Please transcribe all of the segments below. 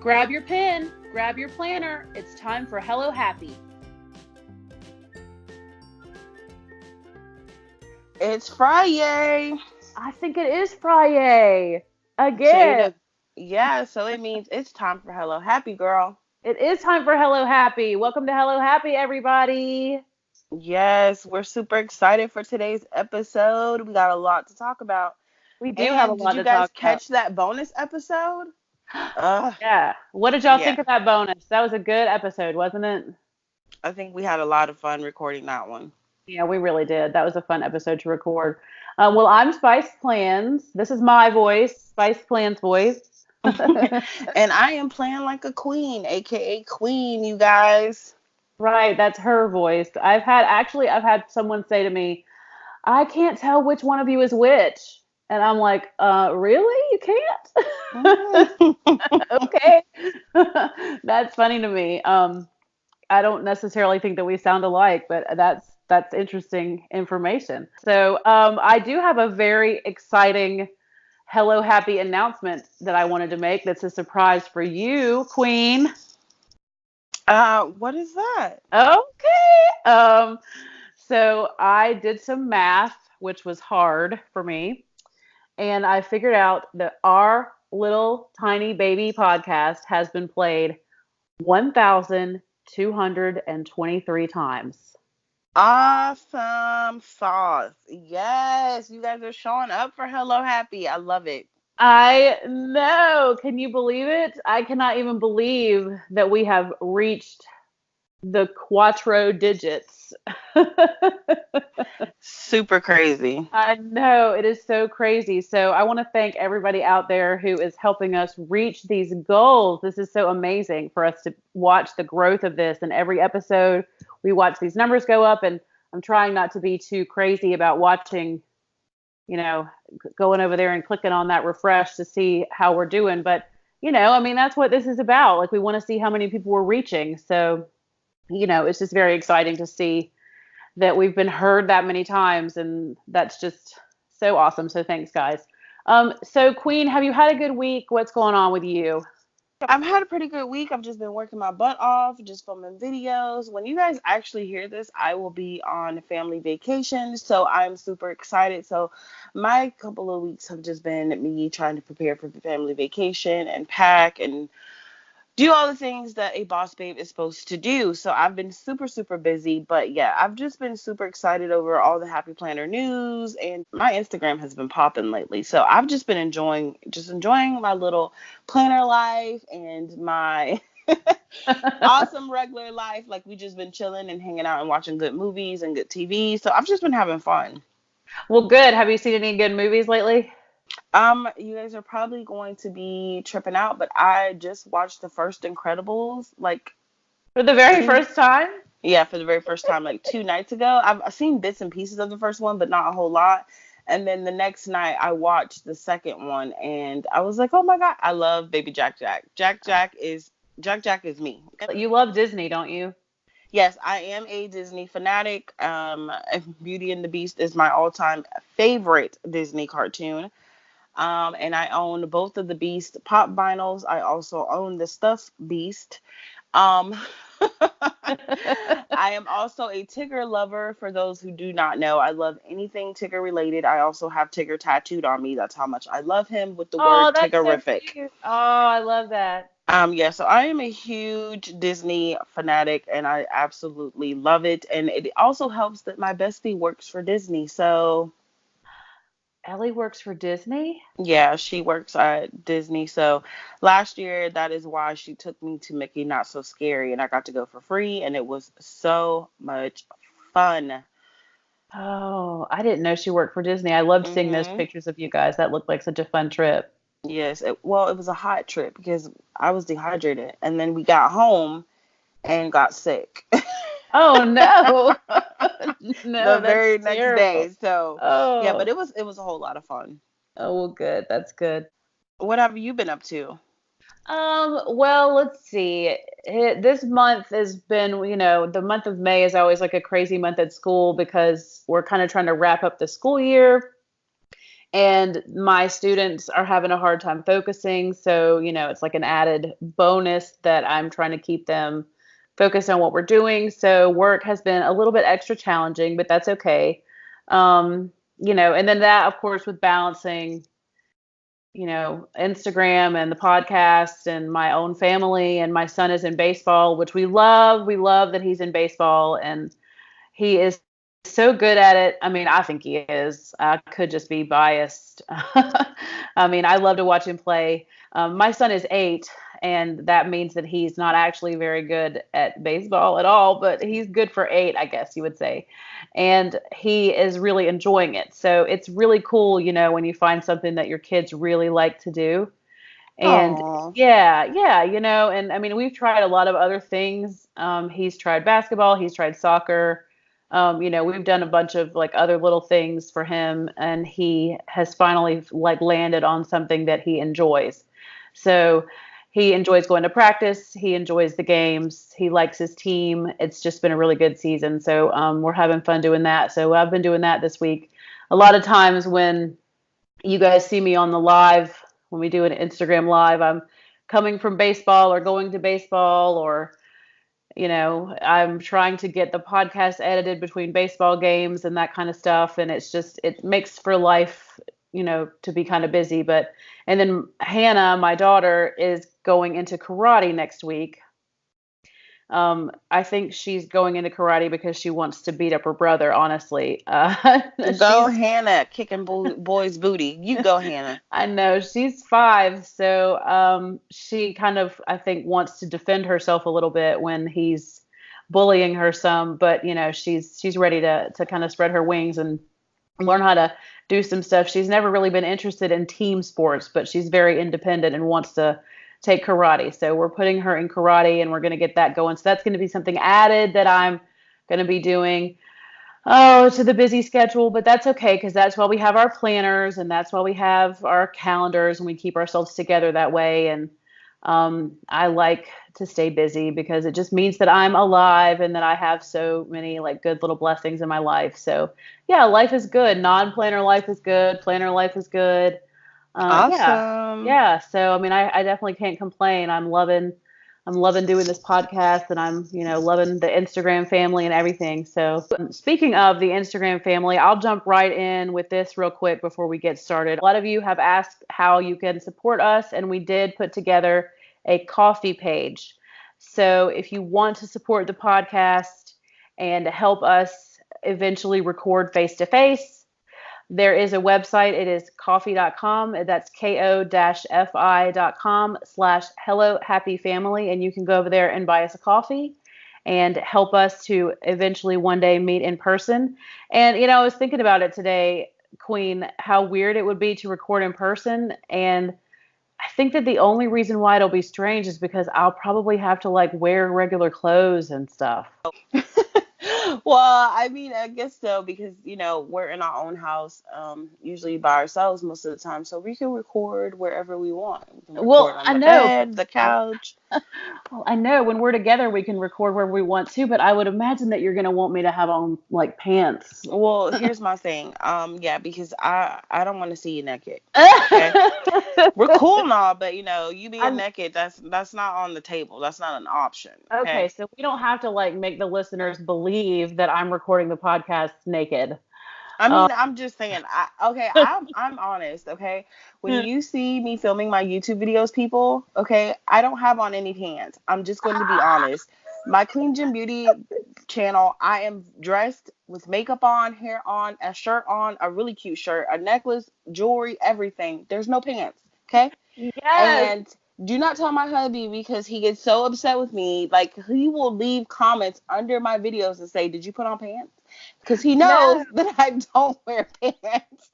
Grab your pen, grab your planner. It's time for Hello Happy. It's Friday. I think it is Friday again. So it means it's time for Hello Happy, girl. It is time for Hello Happy. Welcome to Hello Happy, everybody. Yes, we're super excited for today's episode. We got a lot to talk about. We do have a And did lot you to guys talk about. catch that bonus episode? Ugh, Yeah. What did y'all yeah. think of that bonus? That was a good episode, wasn't it? I think we had a lot of fun recording that one. Yeah, we really did. That was a fun episode to record. Well, I'm SpicedPlans. This is my voice, SpicedPlans voice. And I am playing like a queen, aka Queen, you guys. Right, that's her voice. I've had someone say to me, I can't tell which one of you is which. And I'm like, really? You can't? Okay. That's funny to me. I don't necessarily think that we sound alike, but that's interesting information. So I do have a very exciting Hello Happy announcement that I wanted to make. That's a surprise for you, Queen. What is that? Okay. So I did some math, which was hard for me, and I figured out that our little tiny baby podcast has been played 1,223 times. Awesome sauce. Yes, you guys are showing up for Hello Happy. I love it. I know. Can you believe it? I cannot even believe that we have reached the quattro digits. Super crazy. I know it is so crazy. So I want to thank everybody out there who is helping us reach these goals. This is so amazing for us to watch the growth of this. And every episode, we watch these numbers go up. And I'm trying not to be too crazy about watching, going over there and clicking on that refresh to see how we're doing. But, I mean, that's what this is about. Like, we want to see how many people we're reaching. So, it's just very exciting to see that we've been heard that many times, and that's just so awesome. So thanks, guys. So Queen, have you had a good week? What's going on with you? I've had a pretty good week. I've just been working my butt off, just filming videos. When you guys actually hear this, I will be on family vacation, so I'm super excited. So my couple of weeks have just been me trying to prepare for the family vacation and pack and do all the things that a boss babe is supposed to do. So I've been super, super busy. But yeah, I've just been super excited over all the Happy Planner news, and my Instagram has been popping lately. So I've just been enjoying my little planner life and my awesome regular life. Like, we just been chilling and hanging out and watching good movies and good TV. So I've just been having fun. Well, good. Have you seen any good movies lately? You guys are probably going to be tripping out, but I just watched the first Incredibles, like, For the very two, first time? yeah, for the very first time, like 2 nights ago. I've seen bits and pieces of the first one, but not a whole lot. And then the next night, I watched the second one, and I was like, oh my God, I love Baby Jack Jack. Jack Jack is me. You love Disney, don't you? Yes, I am a Disney fanatic. Beauty and the Beast is my all-time favorite Disney cartoon. And I own both of the Beast pop vinyls. I also own the stuffed Beast. Um, I am also a Tigger lover. For those who do not know, I love anything Tigger related. I also have Tigger tattooed on me. That's how much I love him, with the Oh, word that's so Tiggerific. cute. Oh, I love that. Yeah, so I am a huge Disney fanatic, and I absolutely love it. And it also helps that my bestie works for Disney. So Ellie works for Disney? yeah, she works at Disney. So last year, that is why she took me to Mickey Not So Scary, and I got to go for free, and it was so much fun. Oh, I didn't know she worked for Disney. I loved seeing those hmm pictures of you guys. That looked like such a fun trip. Yes, well, it was a hot trip because I was dehydrated, and then we got home and got sick Oh no. the No, that's very next terrible. day. So yeah, but Oh. it was a whole lot of fun. Oh, well, good. That's good. What have you been up to? Well, let's see. This month has been, the month of May is always like a crazy month at school because we're kind of trying to wrap up the school year. and my students are having a hard time focusing. So, it's like an added bonus that I'm trying to keep them focused on what we're doing. So, work has been a little bit extra challenging, but that's okay. And then that, of course, with balancing, Instagram and the podcast and my own family, and my son is in baseball, which we love. We love that he's in baseball, and he is so good at it. I mean, I think he is. I could just be biased. I mean, I love to watch him play. My son is 8, and that means that he's not actually very good at baseball at all, but he's good for 8, I guess you would say. And he is really enjoying it. So it's really cool, when you find something that your kids really like to do. And Oh, yeah, and I mean, we've tried a lot of other things. He's tried basketball, he's tried soccer. We've done a bunch of like other little things for him, and he has finally like landed on something that he enjoys. So he enjoys going to practice, he enjoys the games, he likes his team. It's just been a really good season. So we're having fun doing that. So I've been doing that this week. A lot of times when you guys see me on the live, when we do an Instagram live, I'm coming from baseball or going to baseball, or I'm trying to get the podcast edited between baseball games and that kind of stuff. And it makes for life, to be kind of busy. And then Hannah, my daughter, is going into karate next week. I think she's going into karate because she wants to beat up her brother, honestly. go She's Hannah, kicking boys' booty. You go Hannah. I know she's 5, so she kind of, I think, wants to defend herself a little bit when he's bullying her some. But she's ready to kind of spread her wings and learn how to do some stuff. She's never really been interested in team sports, but she's very independent and wants to take karate. So we're putting her in karate, and we're going to get that going. So that's going to be something added that I'm going to be doing. Oh, to the busy schedule, but that's okay because that's why we have our planners, and that's why we have our calendars, and we keep ourselves together that way. And I like to stay busy because it just means that I'm alive and that I have so many like good little blessings in my life. So yeah, life is good. Non-planner life is good. Planner life is good. Yeah, Awesome. yeah. So I mean, I definitely can't complain. I'm loving doing this podcast, and I'm, loving the Instagram family and everything. So, speaking of the Instagram family, I'll jump right in with this real quick before we get started. A lot of you have asked how you can support us, and we did put together a coffee page. So, if you want to support the podcast and help us eventually record face to face, there is a website. It is coffee.com. That's ko-fi.com/hellohappyfamily. And you can go over there and buy us a coffee and help us to eventually one day meet in person. And, I was thinking about it today, Queen, how weird it would be to record in person. And I think that the only reason why it'll be strange is because I'll probably have to like wear regular clothes and stuff. Well, I mean, I guess so because we're in our own house, usually by ourselves most of the time, so we can record wherever we want. We can record Well, on I the know. bed, the couch. Well, I know when we're together, we can record wherever we want to, but I would imagine that you're going to want me to have on like pants. Well, here's my thing. Yeah, because I don't want to see you naked. Okay, we're cool and all, but you being I'm naked, that's not on the table. That's not an option. okay, Okay. so we don't have to like make the listeners believe that I'm recording the podcast naked. I Um, mean, I'm just saying. I'm honest. Okay, when you see me filming my YouTube videos, people, okay, I don't have on any pants. I'm just going to be honest. My Clean Gym Beauty channel, I am dressed with makeup on, hair on, a shirt on, a really cute shirt, a necklace, jewelry, everything. There's no pants. Okay, yes. and do not tell my hubby because he gets so upset with me. Like, he will leave comments under my videos and say, "Did you put on pants?" Because he No. knows that I don't wear pants.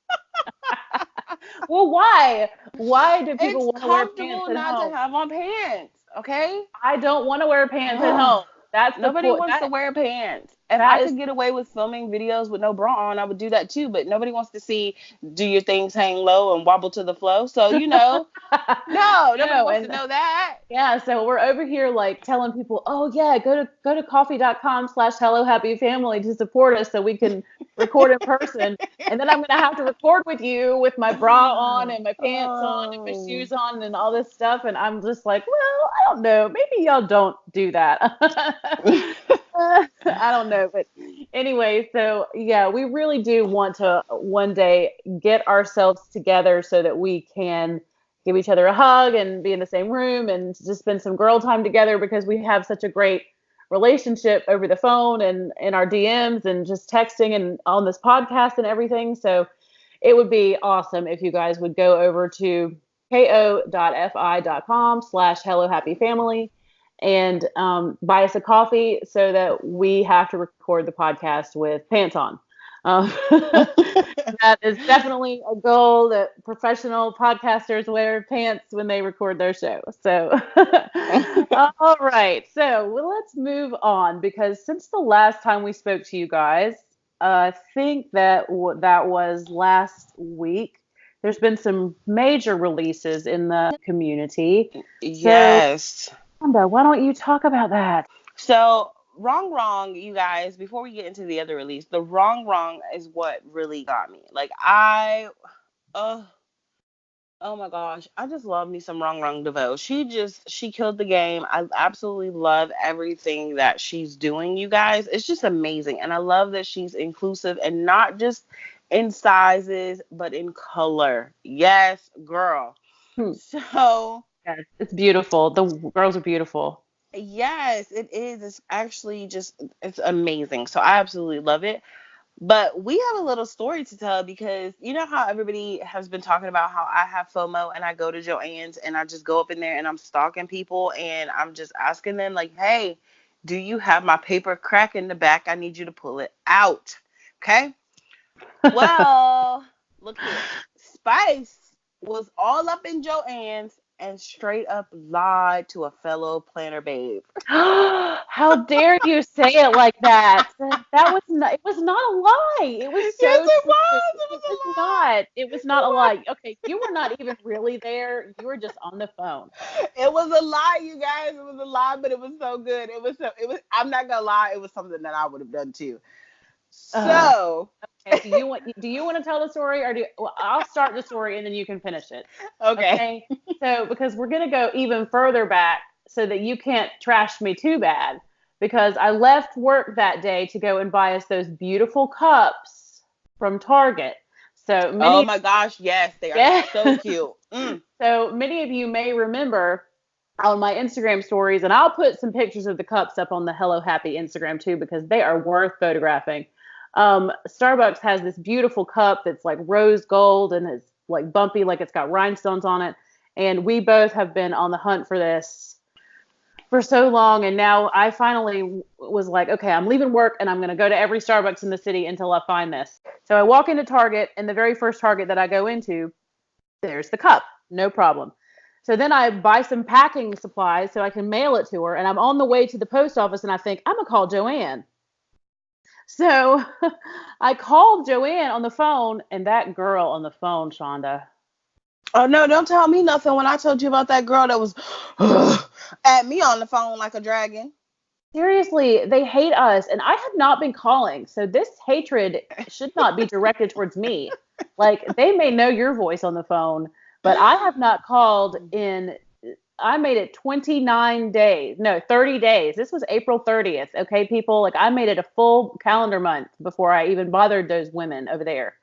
Well, why? Why do It's people want to wear pants comfortable at not to home? have on pants. Okay. I don't want to wear pants at home. That's the Nobody point. wants to wear pants. if I That is could get away with filming videos with no bra on, I would do that too. But nobody wants to see do your things hang low and wobble to the flow. So no, nobody no, wants to and know that. yeah, so we're over here like telling people, oh yeah, go to coffee.com/hellohappyfamily to support us so we can record in person. And then I'm gonna have to record with you with my bra on and my pants on and my Oh. shoes on and all this stuff. And I'm just like, well, I don't know. Maybe y'all don't do that. I don't know. But anyway, so yeah, we really do want to one day get ourselves together so that we can give each other a hug and be in the same room and just spend some girl time together because we have such a great relationship over the phone and in our DMs and just texting and on this podcast and everything. So it would be awesome if you guys would go over to ko.fi.com/hellohappyfamily and buy us a coffee so that we have to record the podcast with pants on. That is definitely a goal that professional podcasters wear pants when they record their show. So, all right. So, well, let's move on because since the last time we spoke to you guys, I think that that was last week. There's been some major releases in the community. So, Yes. Amanda, why don't you talk about that? So wrong, you guys. Before we get into the other release, the wrong is what really got me. Like uh, oh my gosh, I just love me some wrong DeVoe. She killed the game. I absolutely love everything that she's doing, you guys. It's just amazing, and I love that she's inclusive and not just in sizes, but in color. Yes, girl. Hmm. So Yes, it's beautiful. The girls are beautiful. yes, it is. It's actually just, it's amazing. So I absolutely love it. But we have a little story to tell because you know how everybody has been talking about how I have FOMO and I go to Joann's and I just go up in there and I'm stalking people and I'm just asking them, like, hey, do you have my paper crack in the back? I need you to pull it out. Okay. Well, look here. Spice was all up in Joann's and straight up lied to a fellow planner babe. How dare you say it like that? That was not, it was not a lie. It was Yes, so it true. was. It It was was a lie. not. It was not a lie. Okay, you were not even really there. You were just on the phone. It was a lie, you guys. It was a lie, but it was so good. I'm not gonna lie, it was something that I would have done too. Ugh. So Okay, do you want to tell the story or well, I'll start the story and then you can finish it. okay. Okay? So because we're going to go even further back so that you can't trash me too bad because I left work that day to go and buy us those beautiful cups from Target. So Oh many my gosh, yes, they are yeah. so cute. Mm. So many of you may remember on my Instagram stories, and I'll put some pictures of the cups up on the Hello Happy Instagram too because they are worth photographing. Starbucks has this beautiful cup that's like rose gold and it's like bumpy, like it's got rhinestones on it. And we both have been on the hunt for this for so long. And now I finally was like, okay, I'm leaving work and I'm going to go to every Starbucks in the city until I find this. So I walk into Target, and the very first Target that I go into, there's the cup, no problem. So then I buy some packing supplies so I can mail it to her. And I'm on the way to the post office and I think, I'm going to call Joanne. So I called Joanne on the phone, and that girl on the phone, Shonda. Oh no, don't tell me nothing when I told you about that girl that was at me on the phone like a dragon. Seriously, they hate us. And I have not been calling. So this hatred should not be directed towards me. Like, they may know your voice on the phone, but I have not called in. I made it 29 days. No, 30 days. This was April 30th. Okay, people. Like, I made it a full calendar month before I even bothered those women over there.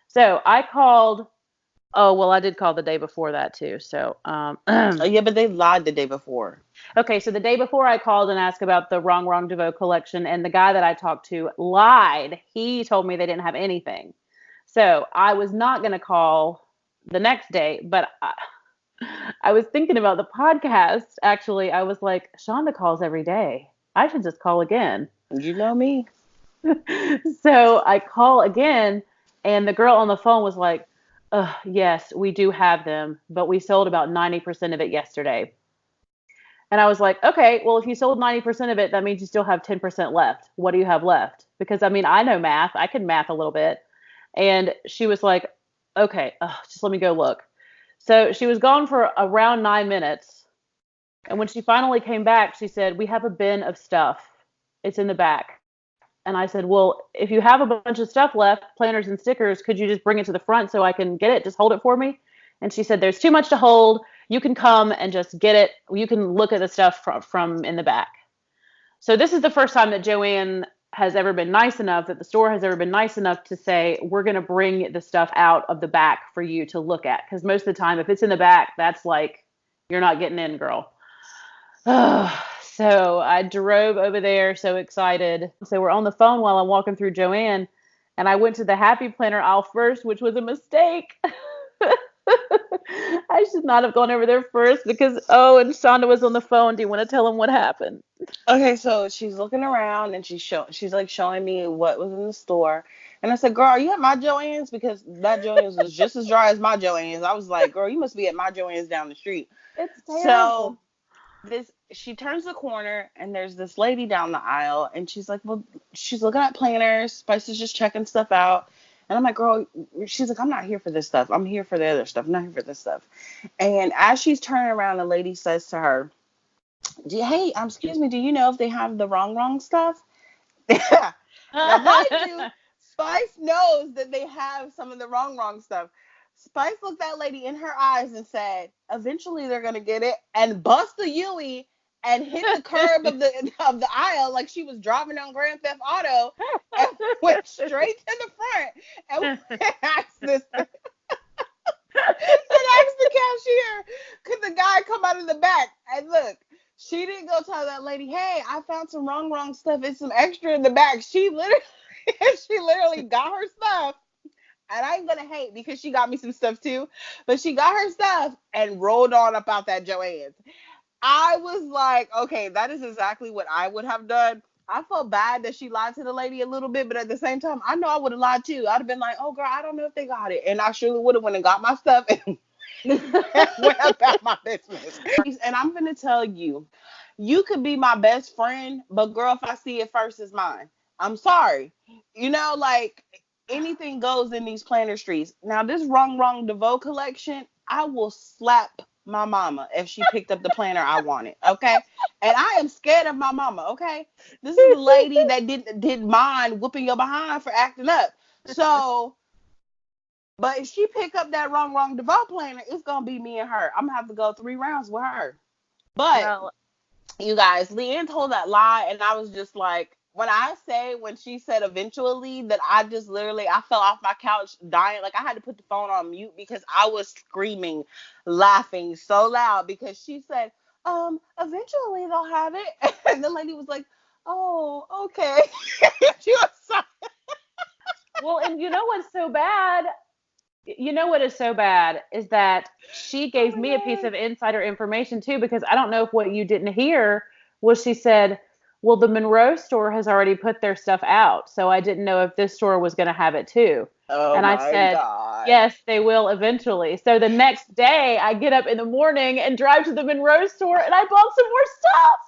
So I called. Oh, well, I did call the day before that too. So, Oh, yeah, but they lied the day before. okay. So the day before I called and asked about the Wrong DeVoe collection, and the guy that I talked to lied. He told me they didn't have anything. So I was not going to call the next day, but I was thinking about the podcast. Actually, I was like, Shonda calls every day. I should just call again. You know me. So I call again, and the girl on the phone was like, yes, we do have them, but we sold about 90% of it yesterday. And I was like, okay, well, if you sold 90% of it, that means you still have 10% left. What do you have left? Because I mean, I know math. I can math a little bit. And she was like, okay, just let me go look. So she was gone for around 9 minutes. And when she finally came back, she said, we have a bin of stuff. It's in the back. And I said, well, if you have a bunch of stuff left, planners and stickers, could you just bring it to the front so I can get it? Just hold it for me. And she said, there's too much to hold. You can come and just get it. You can look at the stuff from in the back. So this is the first time that Joanne has ever been nice enough, that the store has ever been nice enough to say, we're going to bring the stuff out of the back for you to look at. Because most of the time, if it's in the back, that's like, you're not getting in, girl. So I drove over there, so excited. So we're on the phone while I'm walking through Joanne, and I went to the Happy Planner aisle first, which was a mistake. I should not have gone over there first because, and Shonda was on the phone. Do you want to tell him what happened? Okay, so she's looking around and she's like showing me what was in the store. And I said, girl, are you at my Joann's? Because that Joann's was just as dry as my Joann's. I was like, girl, you must be at my Joann's down the street. It's terrible. So she turns the corner and there's this lady down the aisle and she's like, well, she's looking at planners. Spice is just checking stuff out. And I'm like, girl, she's like, I'm not here for this stuff. I'm here for the other stuff. I'm not here for this stuff. And as she's turning around, the lady says to her, hey, excuse me, do you know if they have the wrong stuff? Now, mind you, Spice knows that they have some of the wrong stuff. Spice looked that lady in her eyes and said, eventually they're going to get it, and bust the Yui and hit the curb of the aisle like she was driving on Grand Theft Auto and went straight to the front and asked the cashier, could the guy come out of the back? And look, she didn't go tell that lady, hey, I found some wrong stuff. It's some extra in the back. She literally got her stuff. And I ain't gonna hate because she got me some stuff too. But she got her stuff and rolled on up out that Joann's. I was like, okay, that is exactly what I would have done. I felt bad that she lied to the lady a little bit, but at the same time, I know I would have lied too. I'd have been like, oh girl, I don't know if they got it. And I surely would have went and got my stuff and went about my business. And I'm gonna tell you, you could be my best friend, but girl, if I see it first, it's mine. I'm sorry. Like anything goes in these planner streets. Now this wrong DeVoe collection, I will slap my mama if she picked up the planner I wanted. Okay. And I am scared of my mama. Okay. This is the lady that didn't mind whooping your behind for acting up. So, but if she pick up that wrong DeVoe planner, it's gonna be me and her. I'm gonna have to go 3 rounds with her. But you guys, Leanne told that lie, and I was just like, when she said eventually, that I just literally, I fell off my couch dying. Like I had to put the phone on mute because I was screaming, laughing so loud because she said, eventually they'll have it. And the lady was like, oh, okay. She was sorry. Well, and you know what's so bad? You know what is so bad is that she gave me a piece of insider information too, because I don't know if what you didn't hear was she said, well, the Monroe store has already put their stuff out. So I didn't know if this store was going to have it too. Oh, and I said, God. yes, they will eventually. So the next day I get up in the morning and drive to the Monroe store and I bought some more stuff.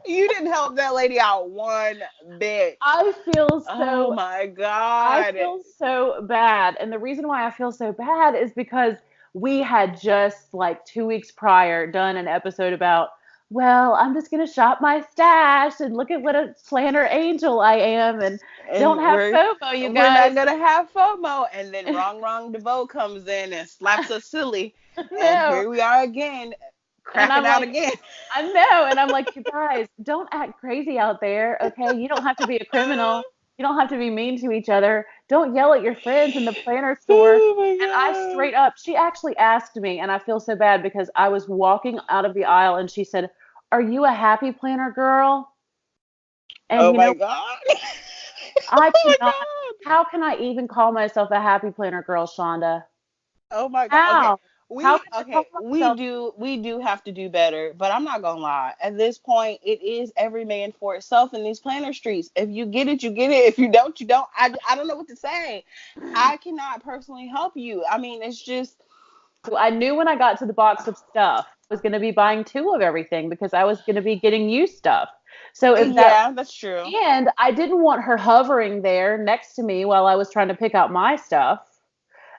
You didn't help that lady out one bit. I feel so. Oh my God. I feel so bad. And the reason why I feel so bad is because we had just like 2 weeks prior done an episode about, well, I'm just going to shop my stash and look at what a planner angel I am and don't have FOMO, you guys. We're not going to have FOMO. And then wrong DeVoe comes in and slaps us silly. And here we are again. Cracking out again. I know. And I'm like, you guys, don't act crazy out there. Okay. You don't have to be a criminal. You don't have to be mean to each other. Don't yell at your friends in the planner store. Oh and I straight up, she actually asked me, and I feel so bad because I was walking out of the aisle and she said, are you a happy planner girl? And oh my God. I cannot. How can I even call myself a happy planner girl, Shonda? Oh my God. How? Okay. We do have to do better, but I'm not gonna lie. At this point, it is every man for itself in these planner streets. If you get it, you get it. If you don't, you don't. I don't know what to say. I cannot personally help you. I mean, it's just I knew when I got to the box of stuff, I was going to be buying two of everything because I was going to be getting you stuff. So if that, Yeah, that's true. and I didn't want her hovering there next to me while I was trying to pick out my stuff.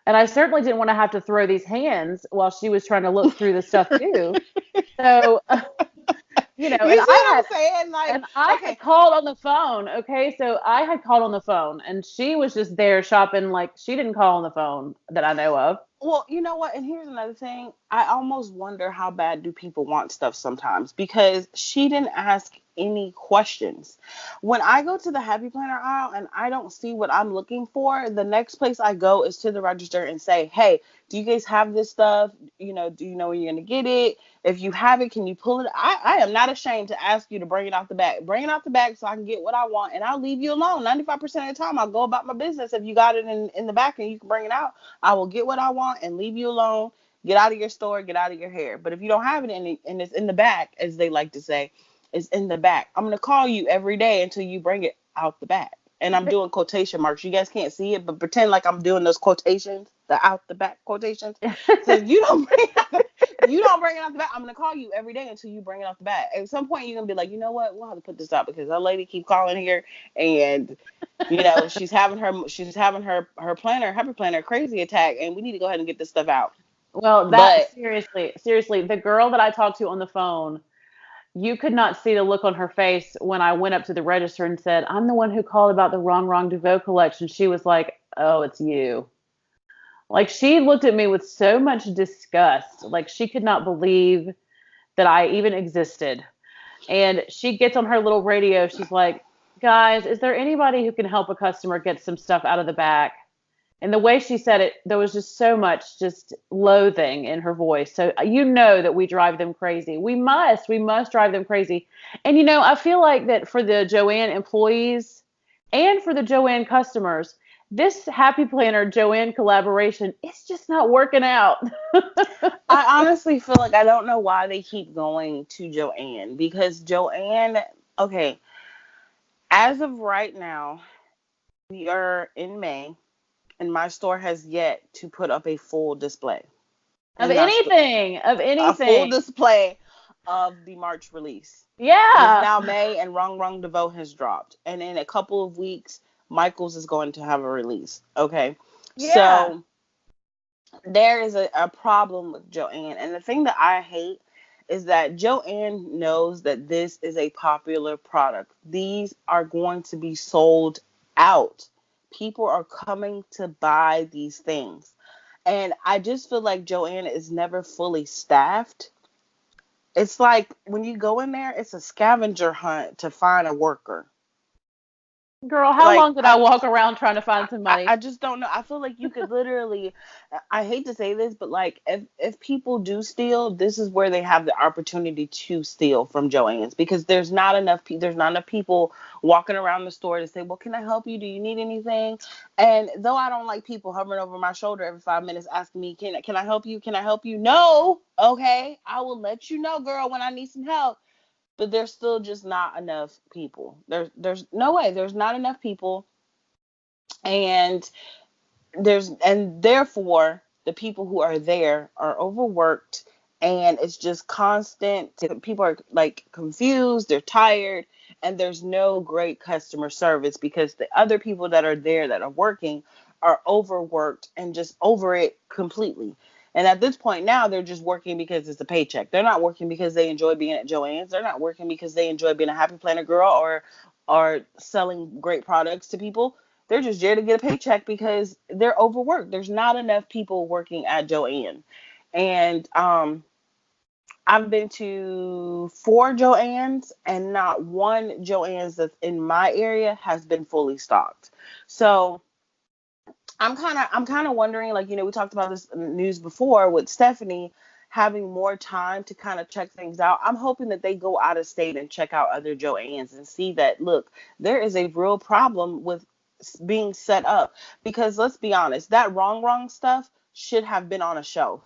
And I certainly didn't want to have to throw these hands while she was trying to look through the stuff too. So, You see what I'm saying? Like, and I had okay, called on the phone. Okay. So I had called on the phone and she was just there shopping. Like she didn't call on the phone that I know of. well, you know what? And here's another thing. I almost wonder how bad do people want stuff sometimes because she didn't ask any questions. When I go to the Happy Planner aisle and I don't see what I'm looking for, the next place I go is to the register and say, "Hey, do you guys have this stuff? Do you know when you're gonna get it? If you have it, can you pull it?" I am not ashamed to ask you to bring it out the bag. Bring it out the bag so I can get what I want, and I'll leave you alone. 95% of the time, I'll go about my business. If you got it in the back and you can bring it out, I will get what I want and leave you alone. Get out of your store, get out of your hair. But if you don't have it and it's in the back, as they like to say, it's in the back. I'm gonna call you every day until you bring it out the back. And I'm doing quotation marks. You guys can't see it, but pretend like I'm doing those quotations, the out the back quotations. So if you don't bring it out the back, I'm gonna call you every day until you bring it out the back. At some point, you're gonna be like, you know what? We'll have to put this out because that lady keep calling here, and she's having her planner, happy planner, crazy attack, and we need to go ahead and get this stuff out. Well, that But seriously, the girl that I talked to on the phone, you could not see the look on her face when I went up to the register and said, "I'm the one who called about the Wrong DeVoe collection." She was like, "Oh, it's you." Like she looked at me with so much disgust. Like she could not believe that I even existed. And she gets on her little radio. She's like, "Guys, is there anybody who can help a customer get some stuff out of the back?" And the way she said it, there was just so much just loathing in her voice. So you know that we drive them crazy. We must drive them crazy. And I feel like that for the Joanne employees and for the Joanne customers, this Happy Planner Joanne collaboration, it's just not working out. I honestly feel like I don't know why they keep going to Joanne because Joanne, okay, as of right now, we are in May and my store has yet to put up a full display. Of And that's anything, of a full anything. display of the March release. It is Yeah. now May and Wrong DeVoe has dropped. And in a couple of weeks, Michaels is going to have a release. Okay. Yeah. So there is a problem with Joanne. And the thing that I hate is that Joanne knows that this is a popular product. These are going to be sold out. People are coming to buy these things. And I just feel like Joanne is never fully staffed. It's like when you go in there, it's a scavenger hunt to find a worker. Girl, how Like long did I walk around trying to find I somebody? just don't know. I feel like you could literally, I hate to say this, but like if people do steal, this is where they have the opportunity to steal from Joann's because there's not enough people walking around the store to say, well, can I help you? Do you need anything? And though I don't like people hovering over my shoulder every 5 minutes asking me, can I help you? Can I help you? No, okay, I will let you know, girl, when I need some help. But there's still just not enough people. There's no way. There's not enough people and therefore the people who are there are overworked and it's just constant people are like confused, they're tired, and there's no great customer service because the other people that are there that are working are overworked and just over it completely. And at this point now they're just working because it's a paycheck. They're not working because they enjoy being at Joann's. They're not working because they enjoy being a happy planner girl or selling great products to people. They're just there to get a paycheck because they're overworked. There's not enough people working at Joanne. And I've been to 4 Joanne's and not one Joanne's that's in my area has been fully stocked. So I'm kind of wondering, like, we talked about this news before with Stephanie having more time to kind of check things out. I'm hoping that they go out of state and check out other Joanne's and see that, look, there is a real problem with being set up because let's be honest, that wrong stuff should have been on a shelf.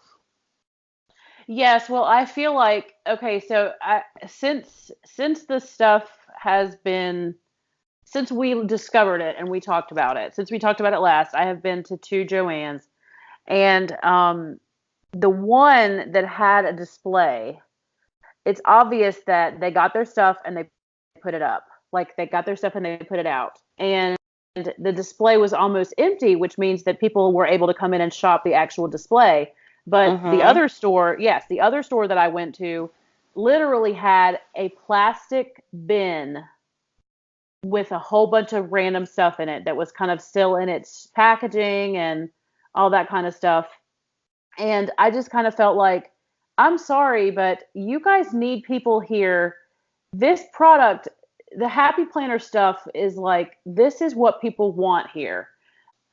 Yes, well, I feel like okay, so since this stuff has been since we discovered it and we talked about it, since we talked about it last, I have been to two Joanne's, and the one that had a display, it's obvious that they got their stuff and they put it up. Like they got their stuff and they put it out. And the display was almost empty, which means that people were able to come in and shop the actual display. But the Mm-hmm. other store, yes, the other store that I went to literally had a plastic bin with a whole bunch of random stuff in it that was kind of still in its packaging and all that kind of stuff. And I just kind of felt like, I'm sorry, but you guys need people here. This product, the Happy Planner stuff is like, this is what people want here.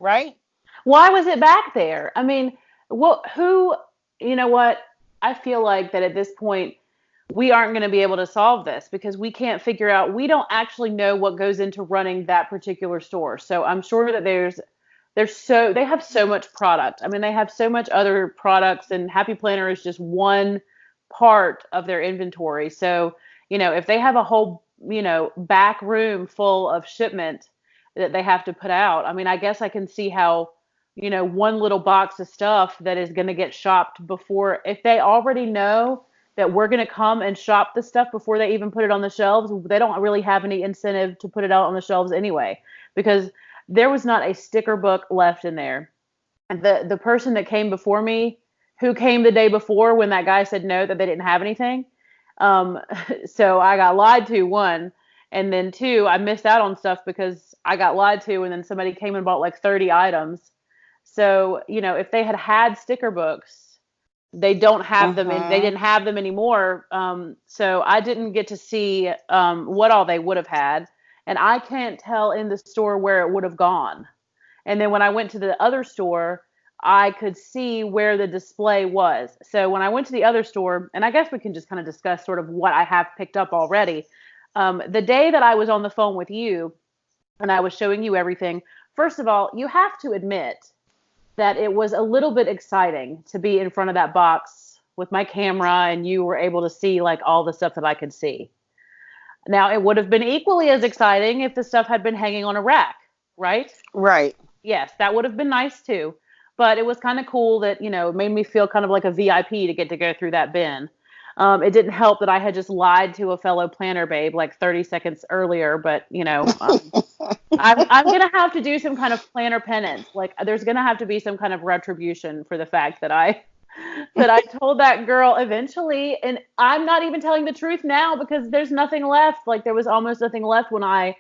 Right? Why was it back there? I mean, who, you know what? I feel like that at this point, we aren't going to be able to solve this because we can't figure out, we don't actually know what goes into running that particular store. So I'm sure that they have so much product. I mean, they have so much other products, and Happy Planner is just one part of their inventory. So, if they have a whole, back room full of shipment that they have to put out, I mean, I guess I can see how, one little box of stuff that is going to get shopped before, if they already know that we're going to come and shop the stuff before they even put it on the shelves, they don't really have any incentive to put it out on the shelves anyway, because there was not a sticker book left in there. And the person that came before me, who came the day before when that guy said no, that they didn't have anything. Um, so I got lied to, one. And then two, I missed out on stuff because I got lied to, and then somebody came and bought like 30 items. So, if they had had sticker books, they don't have them in, they Mm-hmm. didn't have them anymore. So I didn't get to see what all they would have had. And I can't tell in the store where it would have gone. And then when I went to the other store, I could see where the display was. So when I went to the other store, and I guess we can just kind of discuss sort of what I have picked up already. The day that I was on the phone with you and I was showing you everything, first of all, you have to admit that it was a little bit exciting to be in front of that box with my camera and you were able to see like all the stuff that I could see. Now, it would have been equally as exciting if the stuff had been hanging on a rack, right? Right. Yes, that would have been nice too. But it was kind of cool that, it made me feel kind of like a VIP to get to go through that bin. It didn't help that I had just lied to a fellow planner babe like 30 seconds earlier, but, I'm gonna have to do some kind of planner penance. Like there's gonna have to be some kind of retribution for the fact that I told that girl eventually, and I'm not even telling the truth now because there's nothing left. Like there was almost nothing left when I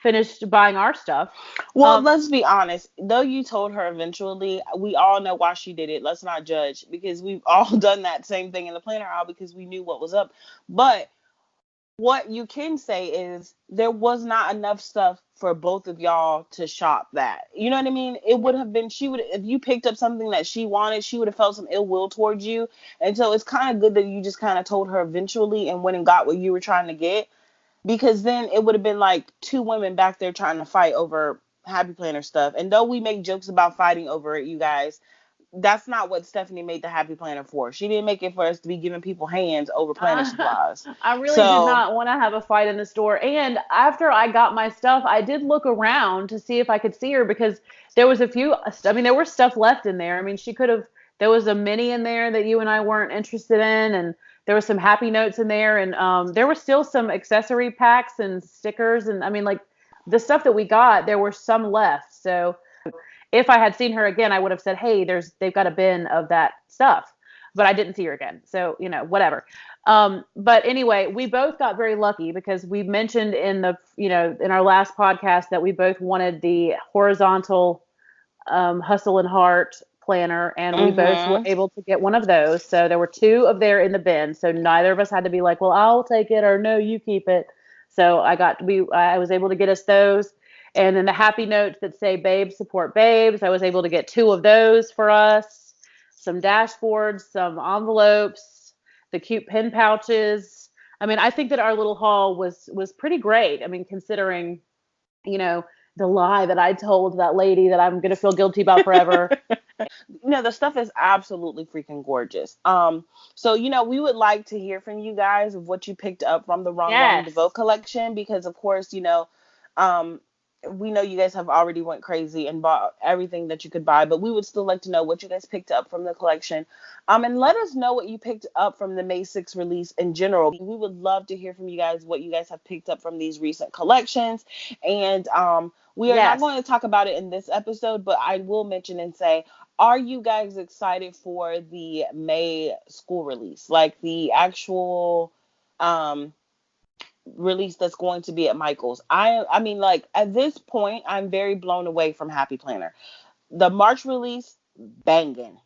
finished buying our stuff. Well, Um, let's be honest. Though you told her eventually, we all know why she did it. Let's not judge because we've all done that same thing in the planner aisle because we knew what was up. But what you can say is there was not enough stuff for both of y'all to shop that. You know what I mean? It would have been, she would, if you picked up something that she wanted, she would have felt some ill will towards you. And so it's kind of good that you just kind of told her eventually and went and got what you were trying to get, because then it would have been like two women back there trying to fight over Happy Planner stuff. And though we make jokes about fighting over it, you guys, that's not what Stephanie made the Happy Planner for. She didn't make it for us to be giving people hands over planner supplies. I really did So, not want to have a fight in the store. And after I got my stuff, I did look around to see if I could see her because there was a few, I mean, there was stuff left in there. I mean, she could have, there was a mini in there that you and I weren't interested in. And there was some happy notes in there. And there were still some accessory packs and stickers. And I mean, like the stuff that we got, there were some left. So if I had seen her again, I would have said, "Hey, they've got a bin of that stuff." But I didn't see her again. So, whatever. But anyway, we both got very lucky because we mentioned in our last podcast that we both wanted the horizontal hustle and heart planner, and we both were mm-hmm. able to get one of those. So there were two of there in the bin. So neither of us had to be like, "Well, I'll take it," or "No, you keep it." So I was able to get us those. And then the happy notes that say "Babes support babes," I was able to get two of those for us. Some dashboards, some envelopes, the cute pen pouches. I mean, I think that our little haul was pretty great. I mean, considering, you know, the lie that I told that lady that I'm gonna feel guilty about forever. The stuff is absolutely freaking gorgeous. So we would like to hear from you guys of what you picked up from the Wrong Wrong Yes. Devote collection, because of course, um, we know you guys have already went crazy and bought everything that you could buy, but we would still like to know what you guys picked up from the collection. And let us know what you picked up from the May 6th release in general. We would love to hear from you guys what you guys have picked up from these recent collections. And we are not Yes. going to talk about it in this episode, but I will mention and say, are you guys excited for the May school release? Like the actual release that's going to be at Michael's. I mean, like, at this point, I'm very blown away from Happy Planner. The March release, banging.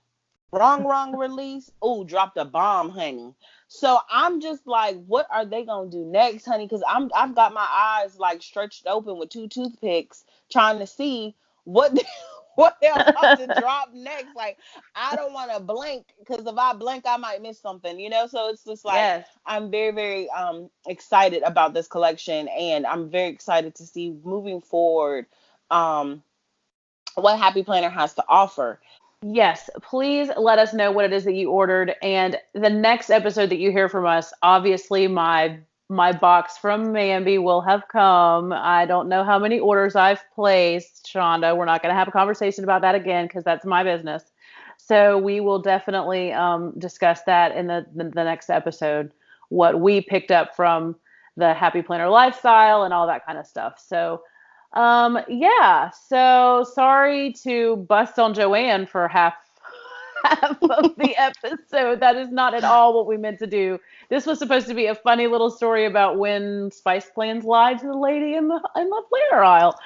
Wrong release. Oh, dropped a bomb, honey. So I'm just like, what are they gonna do next, honey? Because I've got my eyes like stretched open with two toothpicks, trying to see what what they're about to drop next. Like, I don't want to blink, because if I blink, I might miss something, you know. So it's just like, Yes. I'm very very excited about this collection, and I'm very excited to see moving forward what Happy Planner has to offer. Yes, please let us know what it is that you ordered. And the next episode that you hear from us, obviously my box from Mambi will have come. I don't know how many orders I've placed, Shonda. We're not going to have a conversation about that again because that's my business. So we will definitely discuss that in the next episode, what we picked up from the Happy Planner lifestyle and all that kind of stuff. So yeah, so sorry to bust on Joanne for half of the episode. That is not at all what we meant to do. This was supposed to be a funny little story about when SpicedPlans lied to the lady in the planner aisle.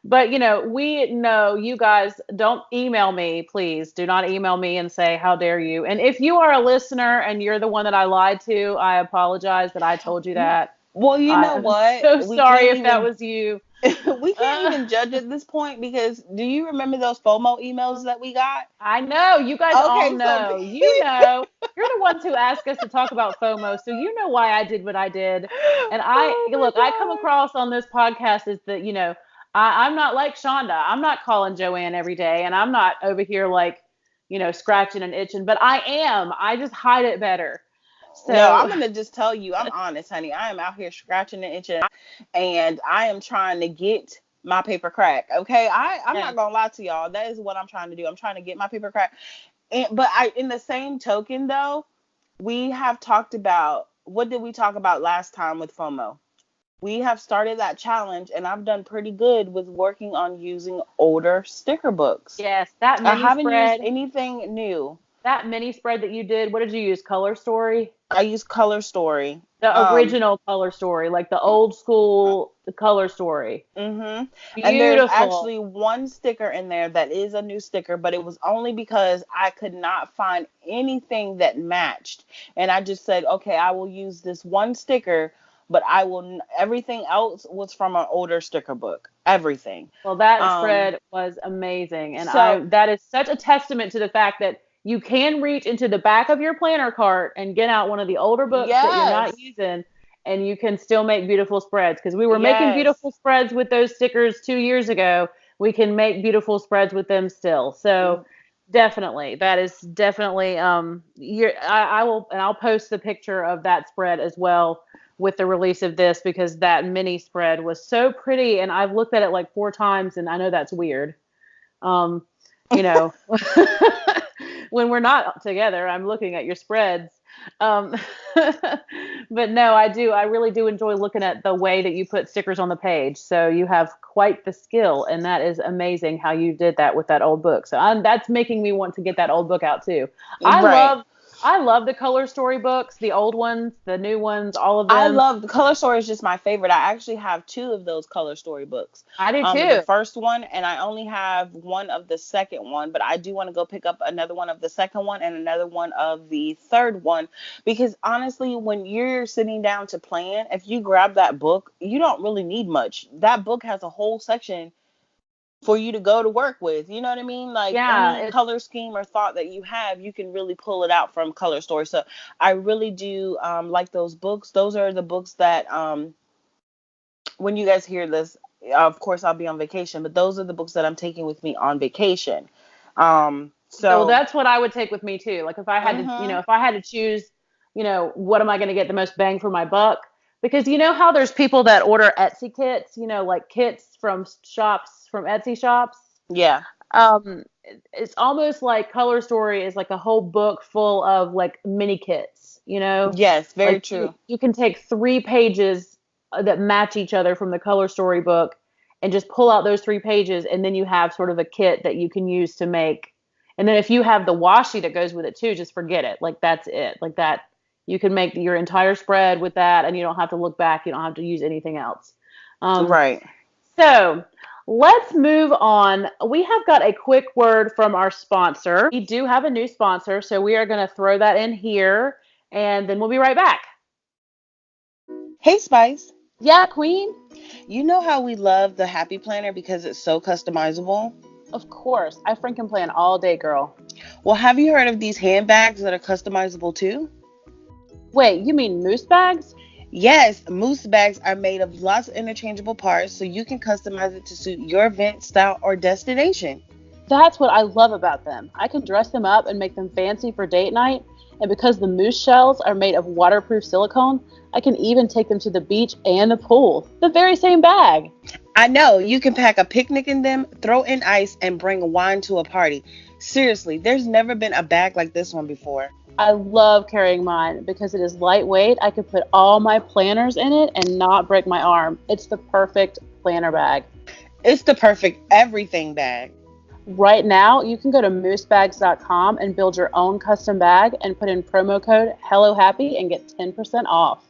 But we know you guys don't email me, please. Do not email me and say how dare you. And if you are a listener and you're the one that I lied to, I apologize that I told you that. Well, you know I'm what? so We sorry can't if that even was you. we can't Uh, even judge at this point, because do you remember those FOMO emails that we got? I know. You guys all Okay, so know. You know. You're the ones who ask us to talk about FOMO, so you know why I did what I did. And oh look, I come my across on this podcast is that, I'm not like Shonda. I'm not calling Joanne every day, and I'm not over here like, scratching and itching, but I am. I just hide it better. God. No, I'm So, gonna just tell you, I'm honest, honey. I am out here scratching and itching, and I am trying to get my paper crack. Okay, I'm yeah. not gonna lie to y'all. That is what I'm trying to do. I'm trying to get my paper crack. But in the same token, though, we have talked about, what did we talk about last time with FOMO? We have started that challenge, and I've done pretty good with working on using older sticker books. Yes, that I mini haven't used spread, anything new. that mini spread that you did, what did you use? Color Story? I use Color Story. The original Color Story, like the old school Color Story. Mm-hmm. And there's Beautiful. actually one sticker in there that is a new sticker, but it was only because I could not find anything that matched. And I just said, okay, I will use this one sticker, but everything else was from an older sticker book. Everything. Well, that Um, spread was amazing. And so that is such a testament to the fact that you can reach into the back of your planner cart and get out one of the older books that you're not yes, using, and you can still make beautiful spreads. Because we were making yes. beautiful spreads with those stickers 2 years ago. We can make beautiful spreads with them still. So definitely, that is definitely I will, and I'll post the picture of that spread as well with the release of this, because that mini spread was so pretty, and I've looked at it like 4 times, and I know that's weird. Um, you know, when we're not together, I'm looking at your spreads. Um, but no, I do. I really do enjoy looking at the way that you put stickers on the page. So you have quite the skill, and that is amazing how you did that with that old book. So that's making me want to get that old book out too. I Right. love, I love the color story books, the old ones, the new ones, all of I them. love the Color Story is just my favorite. I actually have two of those Color Story books. I do The too. first one, and I only have one of the second one, but I do want to go pick up another one of the second one and another one of the third one, because honestly, when you're sitting down to plan, if you grab that book, you don't really need much. That book has a whole section for you to go to work with. You know what I mean? Like, Yeah, any it's color scheme or thought that you have, you can really pull it out from Color Story. So I really do like those books. Those are the books that when you guys hear this, of course I'll be on vacation, but those are the books that I'm taking with me on vacation. well, So that's what I would take with me too. Like if I had to, mhm. if I had to choose, what am I going to get the most bang for my buck? Because you know how there's people that order Etsy kits, like kits from shops, from Etsy shops. Yeah. It's almost like Color Story is like a whole book full of like mini kits. Yes, very Like you, true. you can take 3 pages that match each other from the Color Story book and just pull out those 3 pages, and then you have sort of a kit that you can use to make. And then if you have the washi that goes with it too, just forget it. Like that's it. Like that, you can make your entire spread with that, and you don't have to look back. You don't have to use anything else. Um, Right. so let's move on. We have got a quick word from our sponsor. We do have a new sponsor, so we are going to throw that in here, and then we'll be right back. Hey, Spice. Yeah, Queen. You know how we love the Happy Planner because it's so customizable? Of course. I freaking plan all day, girl. Well, have you heard of these handbags that are customizable too? Wait, you mean moose bags? Yes, moose bags are made of lots of interchangeable parts so you can customize it to suit your event, style, or destination. That's what I love about them. I can dress them up and make them fancy for date night. And because the moose shells are made of waterproof silicone, I can even take them to the beach and the pool. The very same bag. I know, you can pack a picnic in them, throw in ice, and bring wine to a party. Seriously, there's never been a bag like this one before. I love carrying mine because it is lightweight. I could put all my planners in it and not break my arm. It's the perfect planner bag. It's the perfect everything bag. Right now, you can go to moosebags.com and build your own custom bag and put in promo code HelloHappy and get 10% off.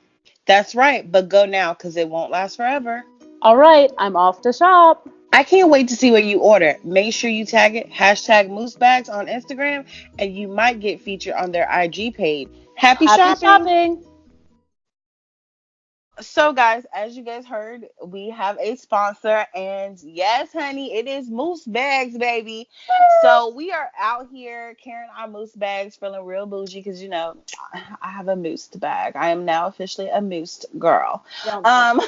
That's right, but go now because it won't last forever. All right, I'm off to shop. I can't wait to see what you order. Make sure you tag it hashtag moosebags on Instagram and you might get featured on their IG page. Happy Happy shopping! shopping. So, guys, as you guys heard, we have a sponsor, and yes, honey, it is Moose Bags, baby. So, we are out here carrying our moose bags, feeling real bougie because I have a moose bag. I am now officially a moose girl. Don't say Um,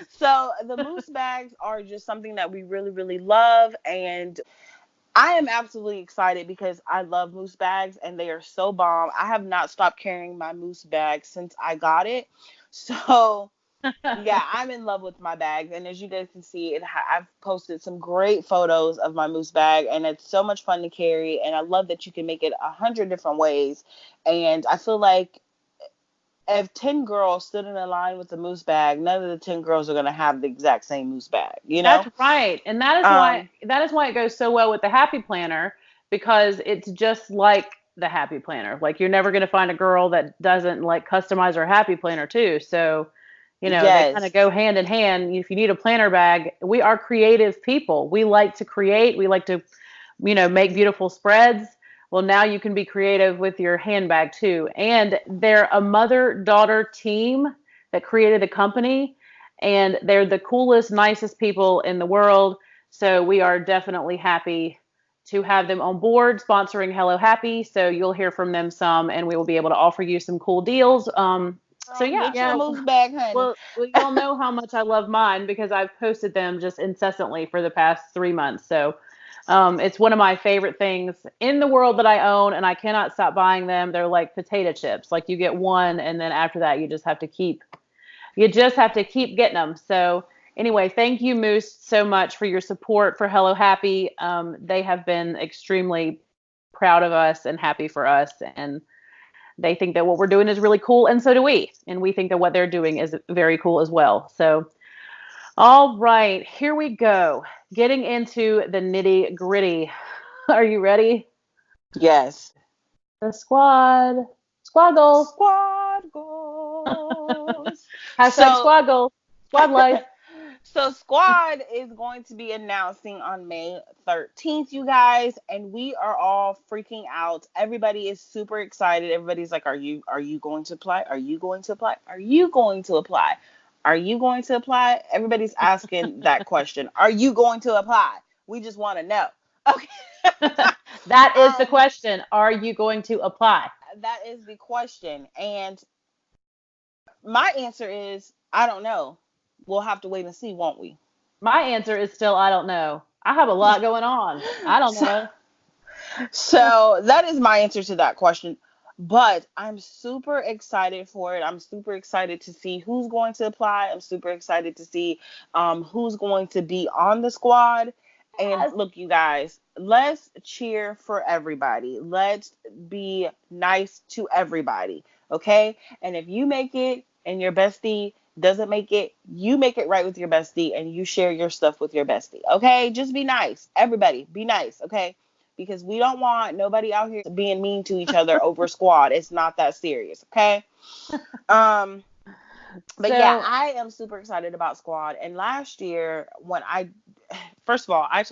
so, the moose bags are just something that we really, really love, and I am absolutely excited because I love moose bags and they are so bomb. I have not stopped carrying my moose bag since I got it. So, yeah, I'm in love with my bags. And as you guys can see, I've posted some great photos of my moose bag and it's so much fun to carry. And I love that you can make it 100 different ways. And I feel like if 10 girls stood in a line with a moose bag, none of the 10 girls are going to have the exact same moose bag, you know? That's right. And that is why it goes so well with the Happy Planner, because it's just like the Happy Planner. Like you're never going to find a girl that doesn't like customize her Happy Planner too. So, they kind of Yes. go hand in hand. If you need a planner bag, we are creative people. We like to create, we like to, make beautiful spreads. Well, now you can be creative with your handbag too. And they're a mother-daughter team that created a company, and they're the coolest, nicest people in the world. So we are definitely happy to have them on board sponsoring Hello Happy. So you'll hear from them some, and we will be able to offer you some cool deals. So Girl, get your yeah. moose bag, honey. Well, y'all know how much I love mine because I've posted them just incessantly for the past 3 months. So it's one of my favorite things in the world that I own, and I cannot stop buying them. They're like potato chips. Like you get one, and then after that, you just have to keep getting them. So anyway, thank you, Moose, so much for your support for Hello Happy. They have been extremely proud of us and happy for us, and they think that what we're doing is really cool, and so do we. And we think that what they're doing is very cool as well. So, all right, here we go. Getting into the nitty gritty. Are you ready? Yes. The squad. Squad goals. Squad goals. Hashtag So, squad goals. Squad life. so Squad is going to be announcing on May 13th, you guys, and we are all freaking out. Everybody is super excited. Everybody's like, "Are you going to apply? Are you going to apply? Are you going to apply? Are you going to apply?" Everybody's asking that question. Are you going to apply? We just want to know. Okay. That is the um, question. Are you going to apply? that is the question, and my answer is I don't know. We'll have to wait and see, won't we? My answer is still I don't know. I have a lot going on. I don't So, know. so that is my answer to that question. But I'm super excited for it. I'm super excited to see who's going to apply. I'm super excited to see who's going to be on the squad. And Yes. look, you guys, let's cheer for everybody. Let's be nice to everybody. Okay. And if you make it and your bestie doesn't make it, you make it right with your bestie and you share your stuff with your bestie. Okay. Just be nice. Everybody, be nice. Okay, because we don't want nobody out here being mean to each other over squad. It's not that serious, okay? Um, but yeah, So I am super excited about squad. And last year, when I first of all, I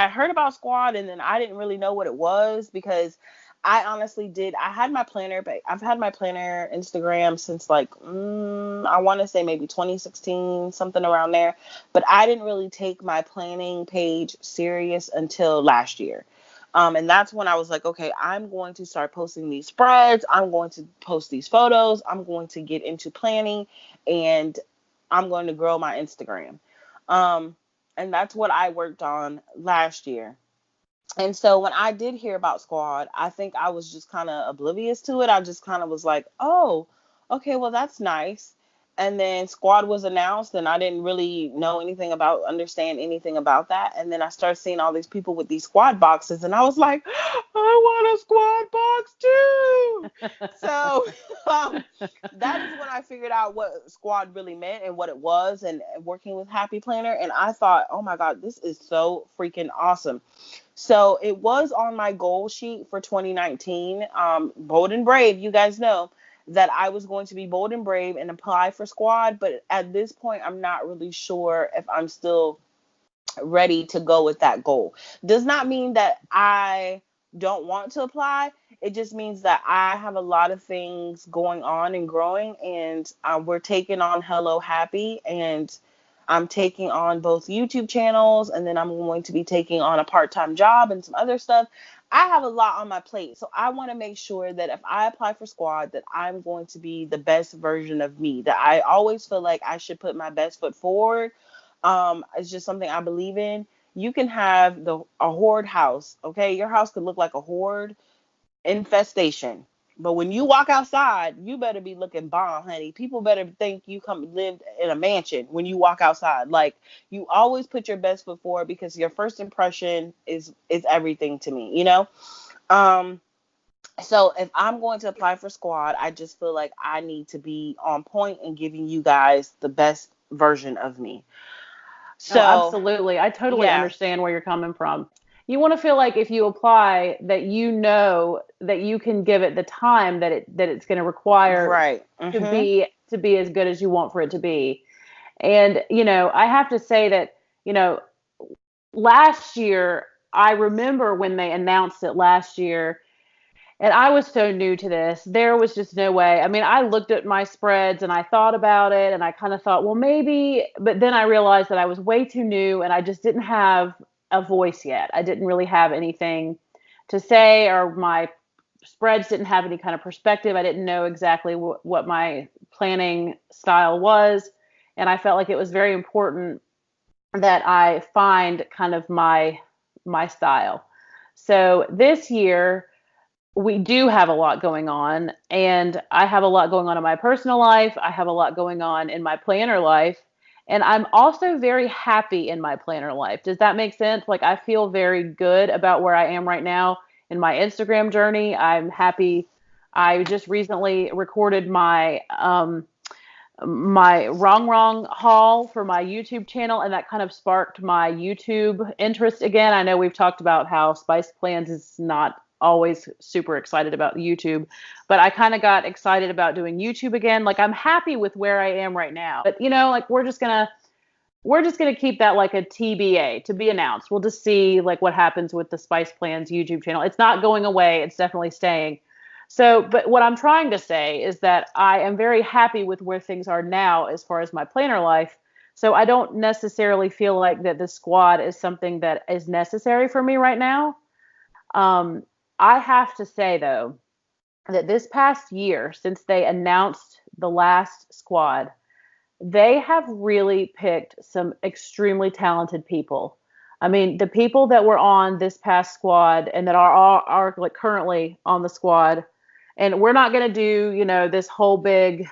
heard about squad and then I didn't really know what it was because I honestly did. I had my planner, but I've had my planner Instagram since like I want to say maybe 2016, something around there. But I didn't really take my planning page serious until last year. And that's when I was like, okay, I'm going to start posting these spreads. I'm going to post these photos. I'm going to get into planning and I'm going to grow my Instagram. Um, and that's what I worked on last year. And so when I did hear about Squad, I think I was just kind of oblivious to it. I just kind of was like, oh, okay, well, that's nice. And then Squad was announced, and I didn't really know anything about, understand anything about that. And then I started seeing all these people with these Squad boxes, and I was like, I want a Squad box too. So that is when I figured out what Squad really meant and what it was, and working with Happy Planner. And I thought, oh my God, this is so freaking awesome. So it was on my goal sheet for 2019. Bold and brave, you guys know that I was going to be bold and brave and apply for squad. But at this point, I'm not really sure if I'm still ready to go with that goal. Does not mean that I don't want to apply. It just means that I have a lot of things going on and growing, and we're taking on Hello Happy, and I'm taking on both YouTube channels, and then I'm going to be taking on a part-time job and some other stuff. I have a lot on my plate, so I want to make sure that if I apply for squad, that I'm going to be the best version of me. That I always feel like I should put my best foot forward. It's just something I believe in. You can have a horde house, okay? Your house could look like a horde infestation. But when you walk outside, you better be looking bomb, honey. People better think you come lived in a mansion when you walk outside. Like, you always put your best foot forward because your first impression is everything to me, you know? Um so if I'm going to apply for squad, I just feel like I need to be on point and giving you guys the best version of me. Oh, So, absolutely. I totally yeah, understand where you're coming from. You want to feel like if you apply that you know that you can give it the time that it's going to require right. to be as good as you want for it to be. And I have to say that, you know, last year I remember when they announced it last year. And I was so new to this. There was just no way. I mean, I looked at my spreads and I thought about it and I kind of thought, well, maybe, but then I realized that I was way too new and I just didn't have a voice yet. I didn't really have anything to say, or my spreads didn't have any kind of perspective. I didn't know exactly what my planning style was. And I felt like it was very important that I find kind of my style. So this year, we do have a lot going on, and I have a lot going on in my personal life. I have a lot going on in my planner life, and I'm also very happy in my planner life. Does that make sense? Like, I feel very good about where I am right now in my Instagram journey. I'm happy. I just recently recorded my wrong haul for my YouTube channel, and that kind of sparked my YouTube interest again. I know we've talked about how SpicedPlans is not always super excited about YouTube, but I kind of got excited about doing YouTube again. Like, I'm happy with where I am right now, but like we're just gonna keep that like a TBA, to be announced. We'll just see like what happens with the SpicedPlans YouTube channel. It's not going away. It's definitely staying. So, but what I'm trying to say is that I am very happy with where things are now as far as my planner life. So I don't necessarily feel like that the squad is something that is necessary for me right now. Um, I have to say though that this past year, since they announced the last squad, they have really picked some extremely talented people. I mean, the people that were on this past squad and that are like currently on the squad, And we're not going to do, this whole big,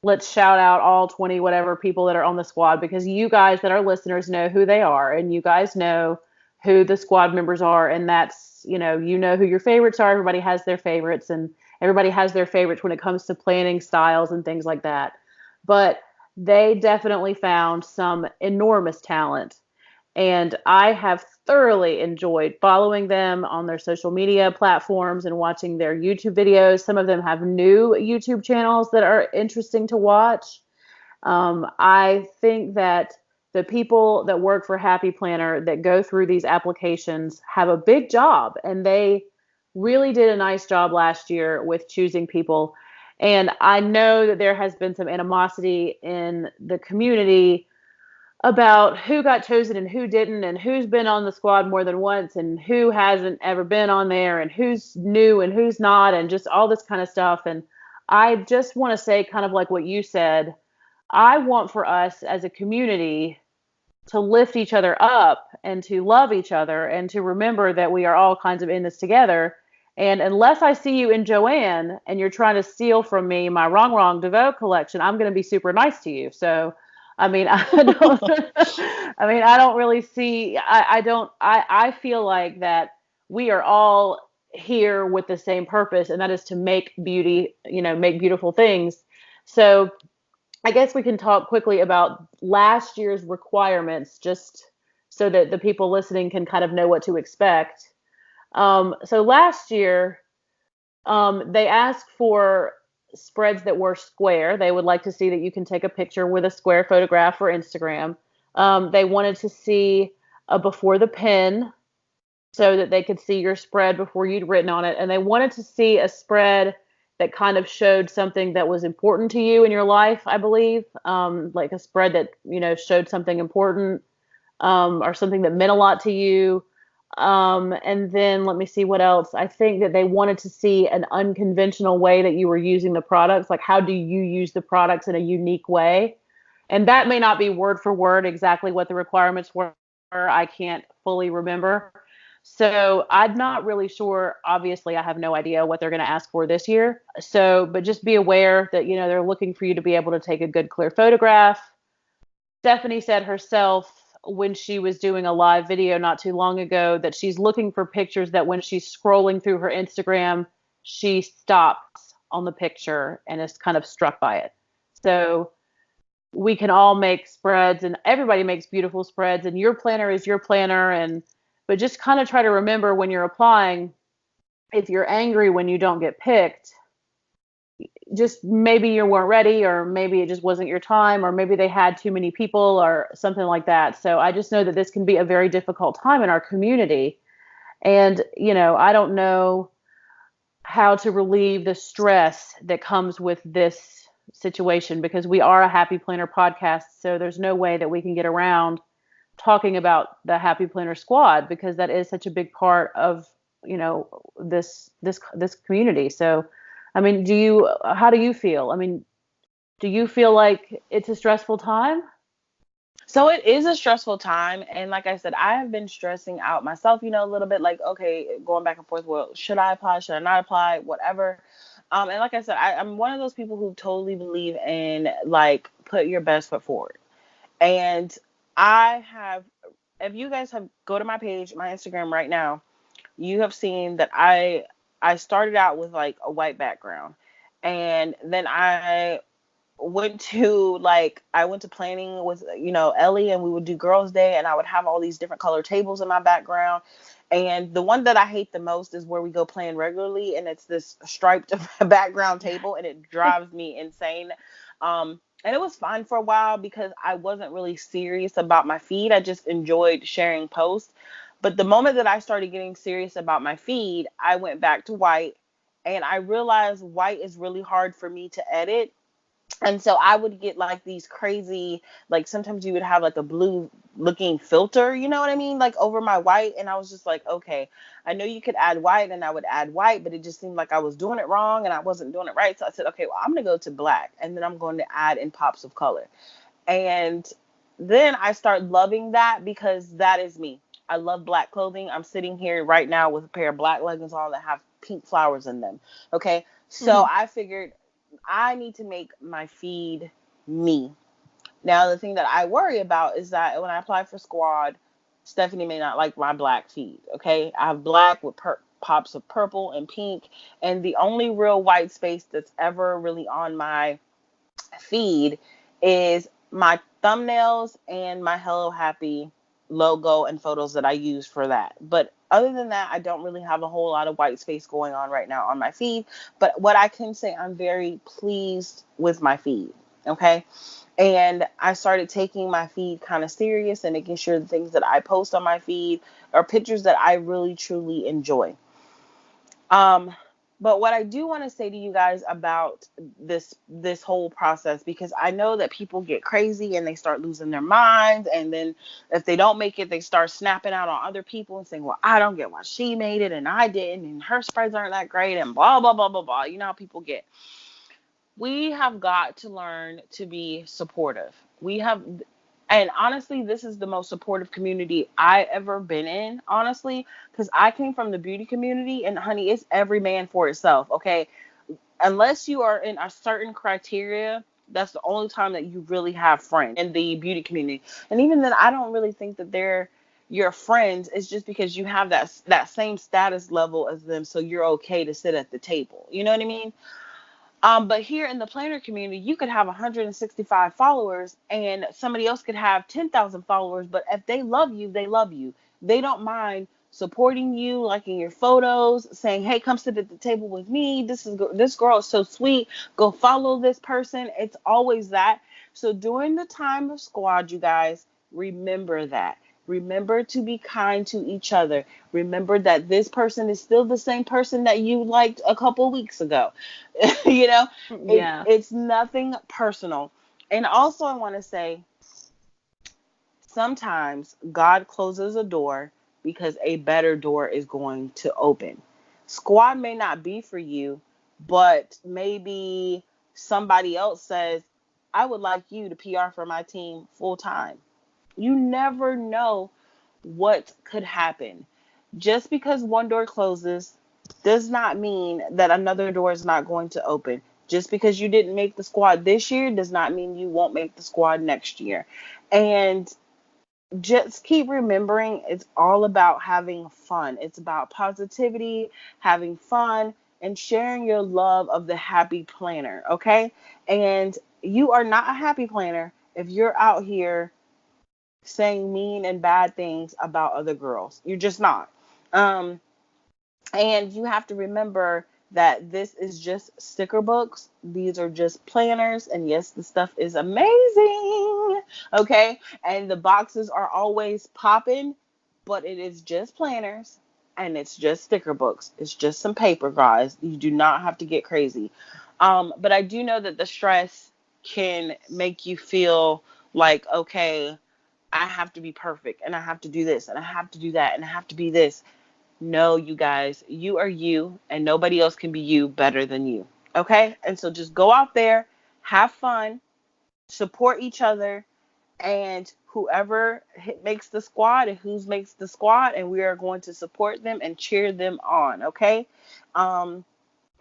let's shout out all 20 whatever people that are on the squad, because you guys that are listeners know who they are, and you guys know who the squad members are, and that's, who your favorites are. Everybody has their favorites, and everybody has their favorites when it comes to planning styles and things like that. But they definitely found some enormous talent, and I have thoroughly enjoyed following them on their social media platforms and watching their YouTube videos. Some of them have new YouTube channels that are interesting to watch. I think that the people that work for Happy Planner that go through these applications have a big job, and they really did a nice job last year with choosing people. And I know that there has been some animosity in the community about who got chosen and who didn't, and who's been on the squad more than once and who hasn't ever been on there, and who's new and who's not, and just all this kind of stuff. And I just want to say, kind of like what you said, I want for us as a community to lift each other up and to love each other and to remember that we are all kinds of in this together. And unless I see you in Joanne and you're trying to steal from me my Wrong DeVoe collection, I'm going to be super nice to you. So, I mean, I don't, I don't really see, I feel like that we are all here with the same purpose, and that is to make beauty, make beautiful things. So I guess we can talk quickly about last year's requirements, just so that the people listening can kind of know what to expect. So last year, they asked for spreads that were square. They would like to see that you can take a picture with a square photograph for Instagram. They wanted to see a before the pen so that they could see your spread before you'd written on it. And they wanted to see a spread that kind of showed something that was important to you in your life, I believe. Like a spread that, showed something important, or something that meant a lot to you. And then let me see what else. I think that they wanted to see an unconventional way that you were using the products. Like, how do you use the products in a unique way? And that may not be word for word exactly what the requirements were. I can't fully remember. So I'm not really sure. Obviously, I have no idea what they're going to ask for this year. So, but just be aware that, they're looking for you to be able to take a good, clear photograph. Stephanie said herself when she was doing a live video not too long ago that she's looking for pictures that when she's scrolling through her Instagram, she stops on the picture and is kind of struck by it. So we can all make spreads, and everybody makes beautiful spreads, and your planner is your planner. But just kind of try to remember when you're applying, if you're angry when you don't get picked, just maybe you weren't ready, or maybe it just wasn't your time, or maybe they had too many people or something like that. So I just know that this can be a very difficult time in our community. And, I don't know how to relieve the stress that comes with this situation, because we are a Happy Planner podcast. So there's no way that we can get around talking about the Happy Planner squad, because that is such a big part of, this community. So, I mean, how do you feel? I mean, do you feel like it's a stressful time? So it is a stressful time. And like I said, I have been stressing out myself, a little bit, like, okay, going back and forth. Well, should I apply? Should I not apply? Whatever. And like I said, I'm one of those people who totally believe in, like, put your best foot forward. And I have, if you guys have go to my page, my Instagram right now, you have seen that I started out with like a white background, and then I went to planning with, Ellie, and we would do girls day, and I would have all these different color tables in my background. And the one that I hate the most is where we go plan regularly, and it's this striped background table, and it drives me insane. And it was fine for a while because I wasn't really serious about my feed. I just enjoyed sharing posts. But the moment that I started getting serious about my feed, I went back to white, and I realized white is really hard for me to edit. And so I would get like these crazy, like sometimes you would have like a blue looking filter, you know what I mean? Like over my white. And I was just like, okay, I know you could add white, and I would add white, but it just seemed like I was doing it wrong and I wasn't doing it right. So I said, okay, well, I'm going to go to black, and then I'm going to add in pops of color. And then I start loving that because that is me. I love black clothing. I'm sitting here right now with a pair of black leggings on that have pink flowers in them. Okay. So I figured I need to make my feed me. Now, the thing that I worry about is that when I apply for Squad, Stephanie may not like my black feed. Okay, I have black with pops of purple and pink, and the only real white space that's ever really on my feed is my thumbnails and my Hello Happy logo and photos that I use for that. But other than that, I don't really have a whole lot of white space going on right now on my feed. But what I can say, I'm very pleased with my feed. Okay. And I started taking my feed kind of serious and making sure the things that I post on my feed are pictures that I really truly enjoy. Um, but what I do want to say to you guys about this whole process, because I know that people get crazy and they start losing their minds, and then if they don't make it, they start snapping out on other people and saying, "Well, I don't get why she made it and I didn't, and her spreads aren't that great," and blah blah blah blah blah. You know how people get. We have got to learn to be supportive. We have, and honestly, this is the most supportive community I ever been in, honestly, because I came from the beauty community, and honey, it's every man for itself, okay? Unless you are in a certain criteria, that's the only time that you really have friends in the beauty community. And even then, I don't really think that they're your friends. It's just because you have that same status level as them, so you're okay to sit at the table. You know what I mean? But here in the planner community, you could have 165 followers and somebody else could have 10,000 followers. But if they love you, they love you. They don't mind supporting you, liking your photos, saying, "Hey, come sit at the table with me. This girl is so sweet. Go follow this person." It's always that. So during the time of Squad, you guys, remember that. Remember to be kind to each other. Remember that this person is still the same person that you liked a couple weeks ago. you know, Yeah. it's nothing personal. And also, I want to say sometimes God closes a door because a better door is going to open. Squad may not be for you, but maybe somebody else says, "I would like you to PR for my team full time." You never know what could happen. Just because one door closes does not mean that another door is not going to open. Just because you didn't make the squad this year does not mean you won't make the squad next year. And just keep remembering, it's all about having fun. It's about positivity, having fun, and sharing your love of the happy planner, okay? And you are not a happy planner if you're out here saying mean and bad things about other girls. You're just not. Um, and you have to remember that this is just sticker books. These are just planners. And yes, the stuff is amazing. Okay. And the boxes are always popping, but it is just planners and it's just sticker books. It's just some paper, guys. You do not have to get crazy. But I do know that the stress can make you feel like, okay, I have to be perfect and I have to do this and I have to do that and I have to be this. No, you guys, you are you and nobody else can be you better than you. Okay? And so just go out there, have fun, support each other, and whoever makes the squad and who's makes the squad, and we are going to support them and cheer them on. Okay? Um,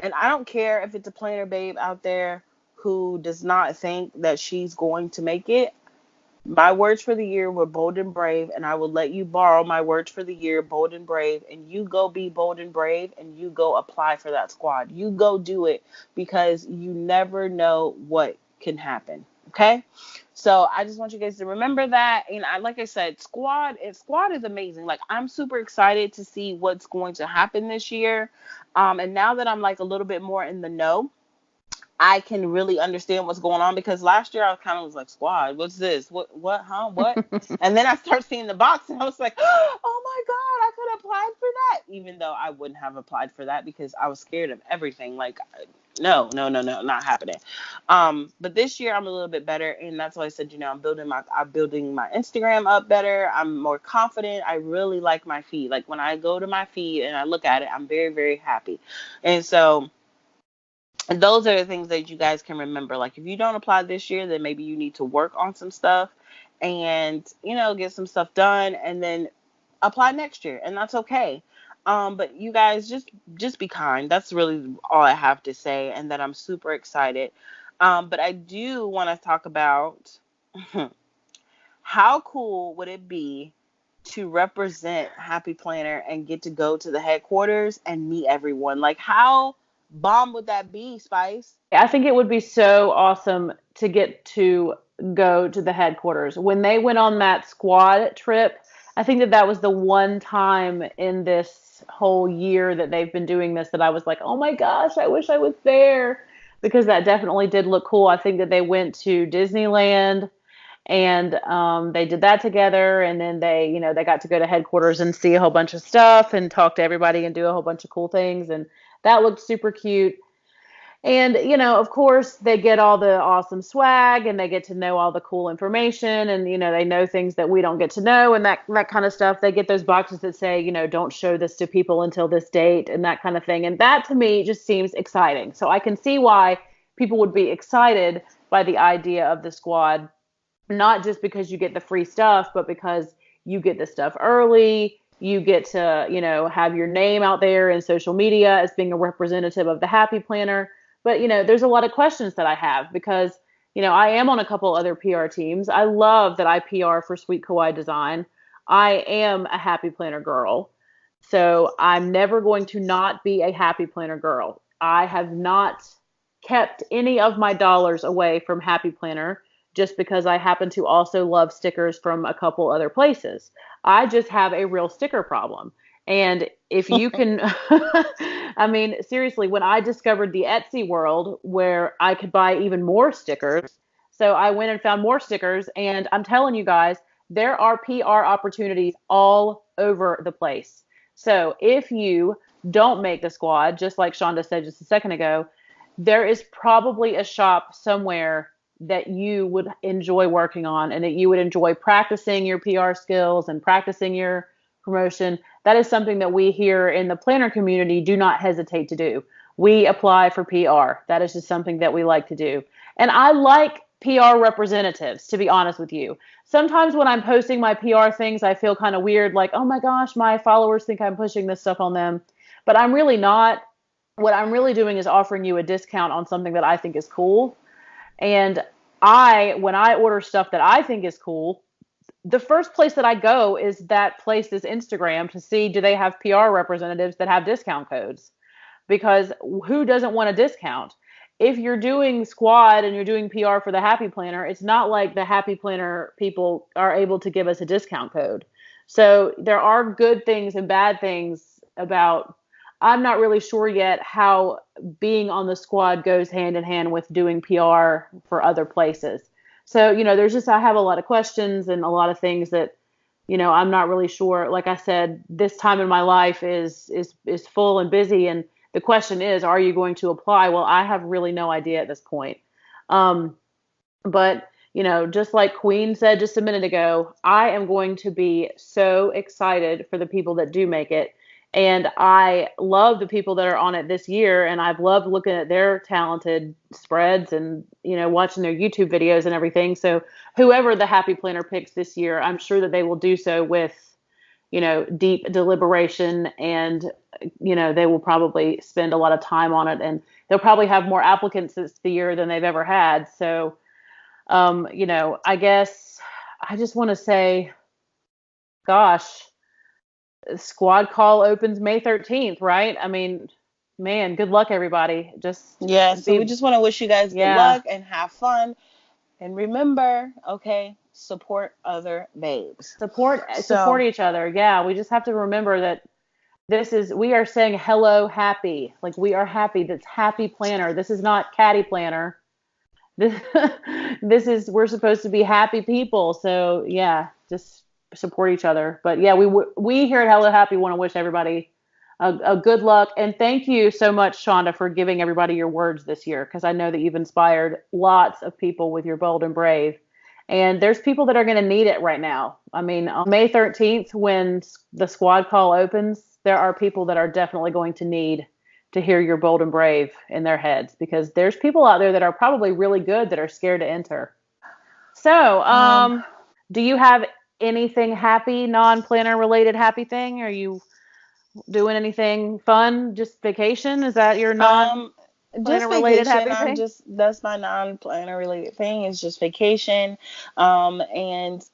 and I don't care if it's a planner babe out there who does not think that she's going to make it. My words for the year were bold and brave, and I will let you borrow my words for the year, bold and brave, and you go be bold and brave, and you go apply for that squad. You go do it because you never know what can happen. Okay, so I just want you guys to remember that. And like I said, squad is amazing. Like I'm super excited to see what's going to happen this year. And now that I'm like a little bit more in the know, I can really understand what's going on, because last year I kind of was like, "Squad, what's this? What?" And then I start seeing the box and I was like, "Oh my God, I could have applied for that." Even though I wouldn't have applied for that because I was scared of everything. Like, no, no, no, no, not happening. But this year I'm a little bit better, and that's why I said, I'm building my Instagram up better. I'm more confident. I really like my feed. Like when I go to my feed and I look at it, I'm very, very happy. And so and those are the things that you guys can remember. Like if you don't apply this year, then maybe you need to work on some stuff and, get some stuff done and then apply next year. And that's okay. But you guys just be kind. That's really all I have to say, and that I'm super excited. But I do want to talk about how cool would it be to represent Happy Planner and get to go to the headquarters and meet everyone? Like, how bomb would that be, Spice? I think it would be so awesome to get to go to the headquarters. When they went on that squad trip, I think that that was the one time in this whole year that they've been doing this that I was like, oh my gosh, I wish I was there, because that definitely did look cool. I think that they went to Disneyland, and they did that together, and then they got to go to headquarters and see a whole bunch of stuff and talk to everybody and do a whole bunch of cool things, and that looked super cute. And, of course, they get all the awesome swag, and they get to know all the cool information, and, they know things that we don't get to know, and that kind of stuff. They get those boxes that say, don't show this to people until this date, and that kind of thing. And that to me just seems exciting. So I can see why people would be excited by the idea of the squad, not just because you get the free stuff, but because you get the stuff early. You get to, have your name out there in social media as being a representative of the Happy Planner. But, there's a lot of questions that I have because, I am on a couple other PR teams. I love that I PR for Sweet Kawaii Design. I am a Happy Planner girl. So I'm never going to not be a Happy Planner girl. I have not kept any of my dollars away from Happy Planner just because I happen to also love stickers from a couple other places. I just have a real sticker problem. And if you can, I mean, seriously, when I discovered the Etsy world where I could buy even more stickers, so I went and found more stickers, and I'm telling you guys, there are PR opportunities all over the place. So if you don't make the squad, just like Shonda said just a second ago, there is probably a shop somewhere that you would enjoy working on and that you would enjoy practicing your PR skills and practicing your promotion. That is something that we here in the planner community do not hesitate to do. We apply for PR. That is just something that we like to do. And I like PR representatives, to be honest with you. Sometimes when I'm posting my PR things, I feel kind of weird, like, oh my gosh, my followers think I'm pushing this stuff on them. But I'm really not. What I'm really doing is offering you a discount on something that I think is cool. And when I order stuff that I think is cool, the first place that I go is that place's Instagram to see, do they have PR representatives that have discount codes? Because who doesn't want a discount? If you're doing squad and you're doing PR for the Happy Planner, it's not like the Happy Planner people are able to give us a discount code. So there are good things and bad things about. I'm not really sure yet how being on the squad goes hand in hand with doing PR for other places. So, I have a lot of questions and a lot of things that, I'm not really sure. Like I said, this time in my life is full and busy, and the question is, are you going to apply? Well, I have really no idea at this point. But, just like Queen said just a minute ago, I am going to be so excited for the people that do make it. And I love the people that are on it this year. And I've loved looking at their talented spreads and, watching their YouTube videos and everything. So whoever the Happy Planner picks this year, I'm sure that they will do so with, deep deliberation, and, they will probably spend a lot of time on it, and they'll probably have more applicants this year than they've ever had. So, I guess I just want to say, gosh, squad call opens May 13th, right? I mean, man, good luck, everybody. Yeah, so we just want to wish you guys good yeah, luck and have fun. And remember, okay, support other babes. support each other. Yeah, we just have to remember that we are saying hello happy. Like, we are happy. That's Happy Planner. This is not Catty Planner. This, we're supposed to be happy people. So yeah, just support each other. But yeah, we here at Hello Happy want to wish everybody a good luck, and thank you so much, Shonda, for giving everybody your words this year, because I know that you've inspired lots of people with your bold and brave. And there's people that are going to need it right now. I mean, on May 13th, when the squad call opens, there are people that are definitely going to need to hear your bold and brave in their heads, because there's people out there that are probably really good that are scared to enter. So, do you have anything happy, non-planner related happy thing? Are you doing anything fun? Just vacation? Is that your Um, non-planner just related vacation. happy thing? That's my non-planner related thing. It's just vacation. And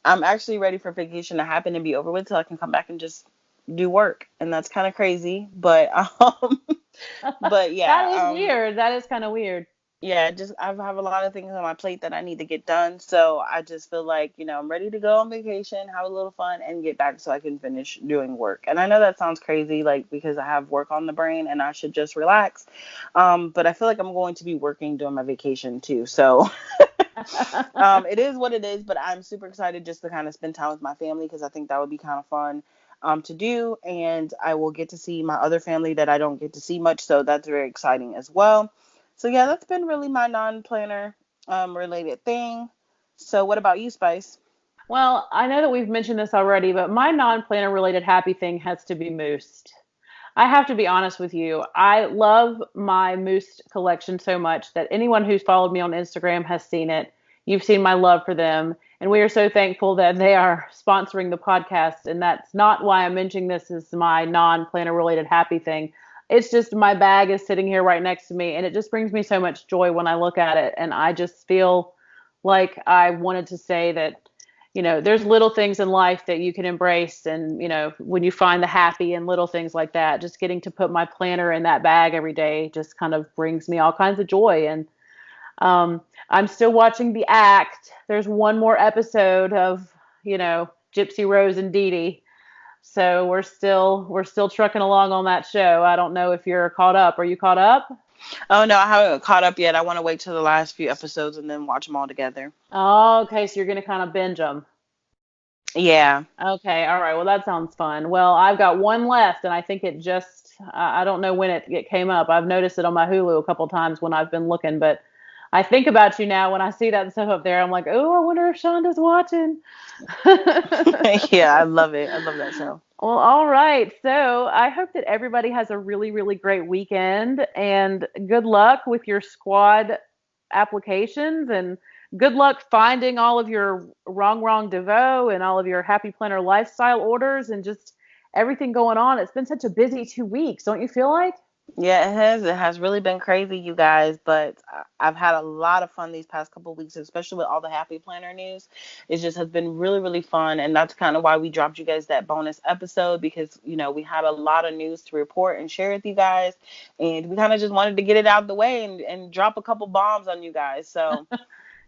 I'm actually ready for vacation to happen and be over with so I can come back and just do work. And that's kind of crazy, but but That is yeah, weird. That is kind of weird. yeah, just I have a lot of things on my plate that I need to get done. So I just feel like, I'm ready to go on vacation, have a little fun, and get back so I can finish doing work. And I know that sounds crazy, like because I have work on the brain and I should just relax. But I feel like I'm going to be working during my vacation too. So it is what it is, but I'm super excited just to kind of spend time with my family because I think that would be kind of fun to do. And I will get to see my other family that I don't get to see much. So that's very exciting as well. So yeah, that's been really my non-planner related thing. So what about you, Spice? Well, I know that we've mentioned this already, but my non-planner related happy thing has to be moose. I have to be honest with you. I love my moose collection so much that anyone who's followed me on Instagram has seen it. You've seen my love for them. And we are so thankful that they are sponsoring the podcast. And that's not why I'm mentioning this as my non planner related happy thing. It's just my bag is sitting here right next to me. And it just brings me so much joy when I look at it. And I just feel like I wanted to say that there's little things in life that you can embrace. And, when you find the happy in little things like that, just getting to put my planner in that bag every day just kind of brings me all kinds of joy. And I'm still watching The Act. There's one more episode of, Gypsy Rose and Dee Dee. So we're still trucking along on that show. I don't know if you're caught up. Are you caught up? Oh no, I haven't caught up yet. I want to wait till the last few episodes and then watch them all together. Oh, okay. So you're going to kind of binge them. Yeah. Okay, all right. Well, that sounds fun. Well, I've got one left, and I think it just, I don't know when it came up. I've noticed it on my Hulu a couple times when I've been looking, but I think about you now when I see that stuff up there. I'm like, oh, I wonder if Shonda's watching. Yeah, I love it. I love that show. Well, all right. So I hope that everybody has a really, really great weekend and good luck with your squad applications and good luck finding all of your wrong devo and all of your happy planner lifestyle orders and just everything going on. It's been such a busy 2 weeks, don't you feel like? Yeah, it has. It has really been crazy, you guys. But I've had a lot of fun these past couple of weeks, especially with all the Happy Planner news. It just has been really, really fun, and that's kind of why we dropped you guys that bonus episode because we had a lot of news to report and share with you guys, and we kind of just wanted to get it out of the way and drop a couple bombs on you guys. So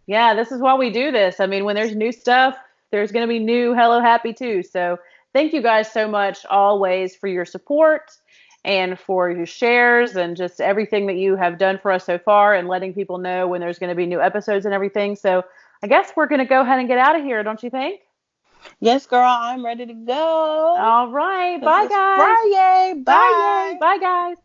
Yeah, this is why we do this. I mean, when there's new stuff, there's going to be new Hello Happy too. So thank you guys so much always for your support and for your shares and just everything that you have done for us so far and letting people know when there's going to be new episodes and everything. So I guess we're going to go ahead and get out of here, don't you think? yes, girl, I'm ready to go All right. because Bye, it's guys. Friday. Bye, yay. Bye. Bye, guys.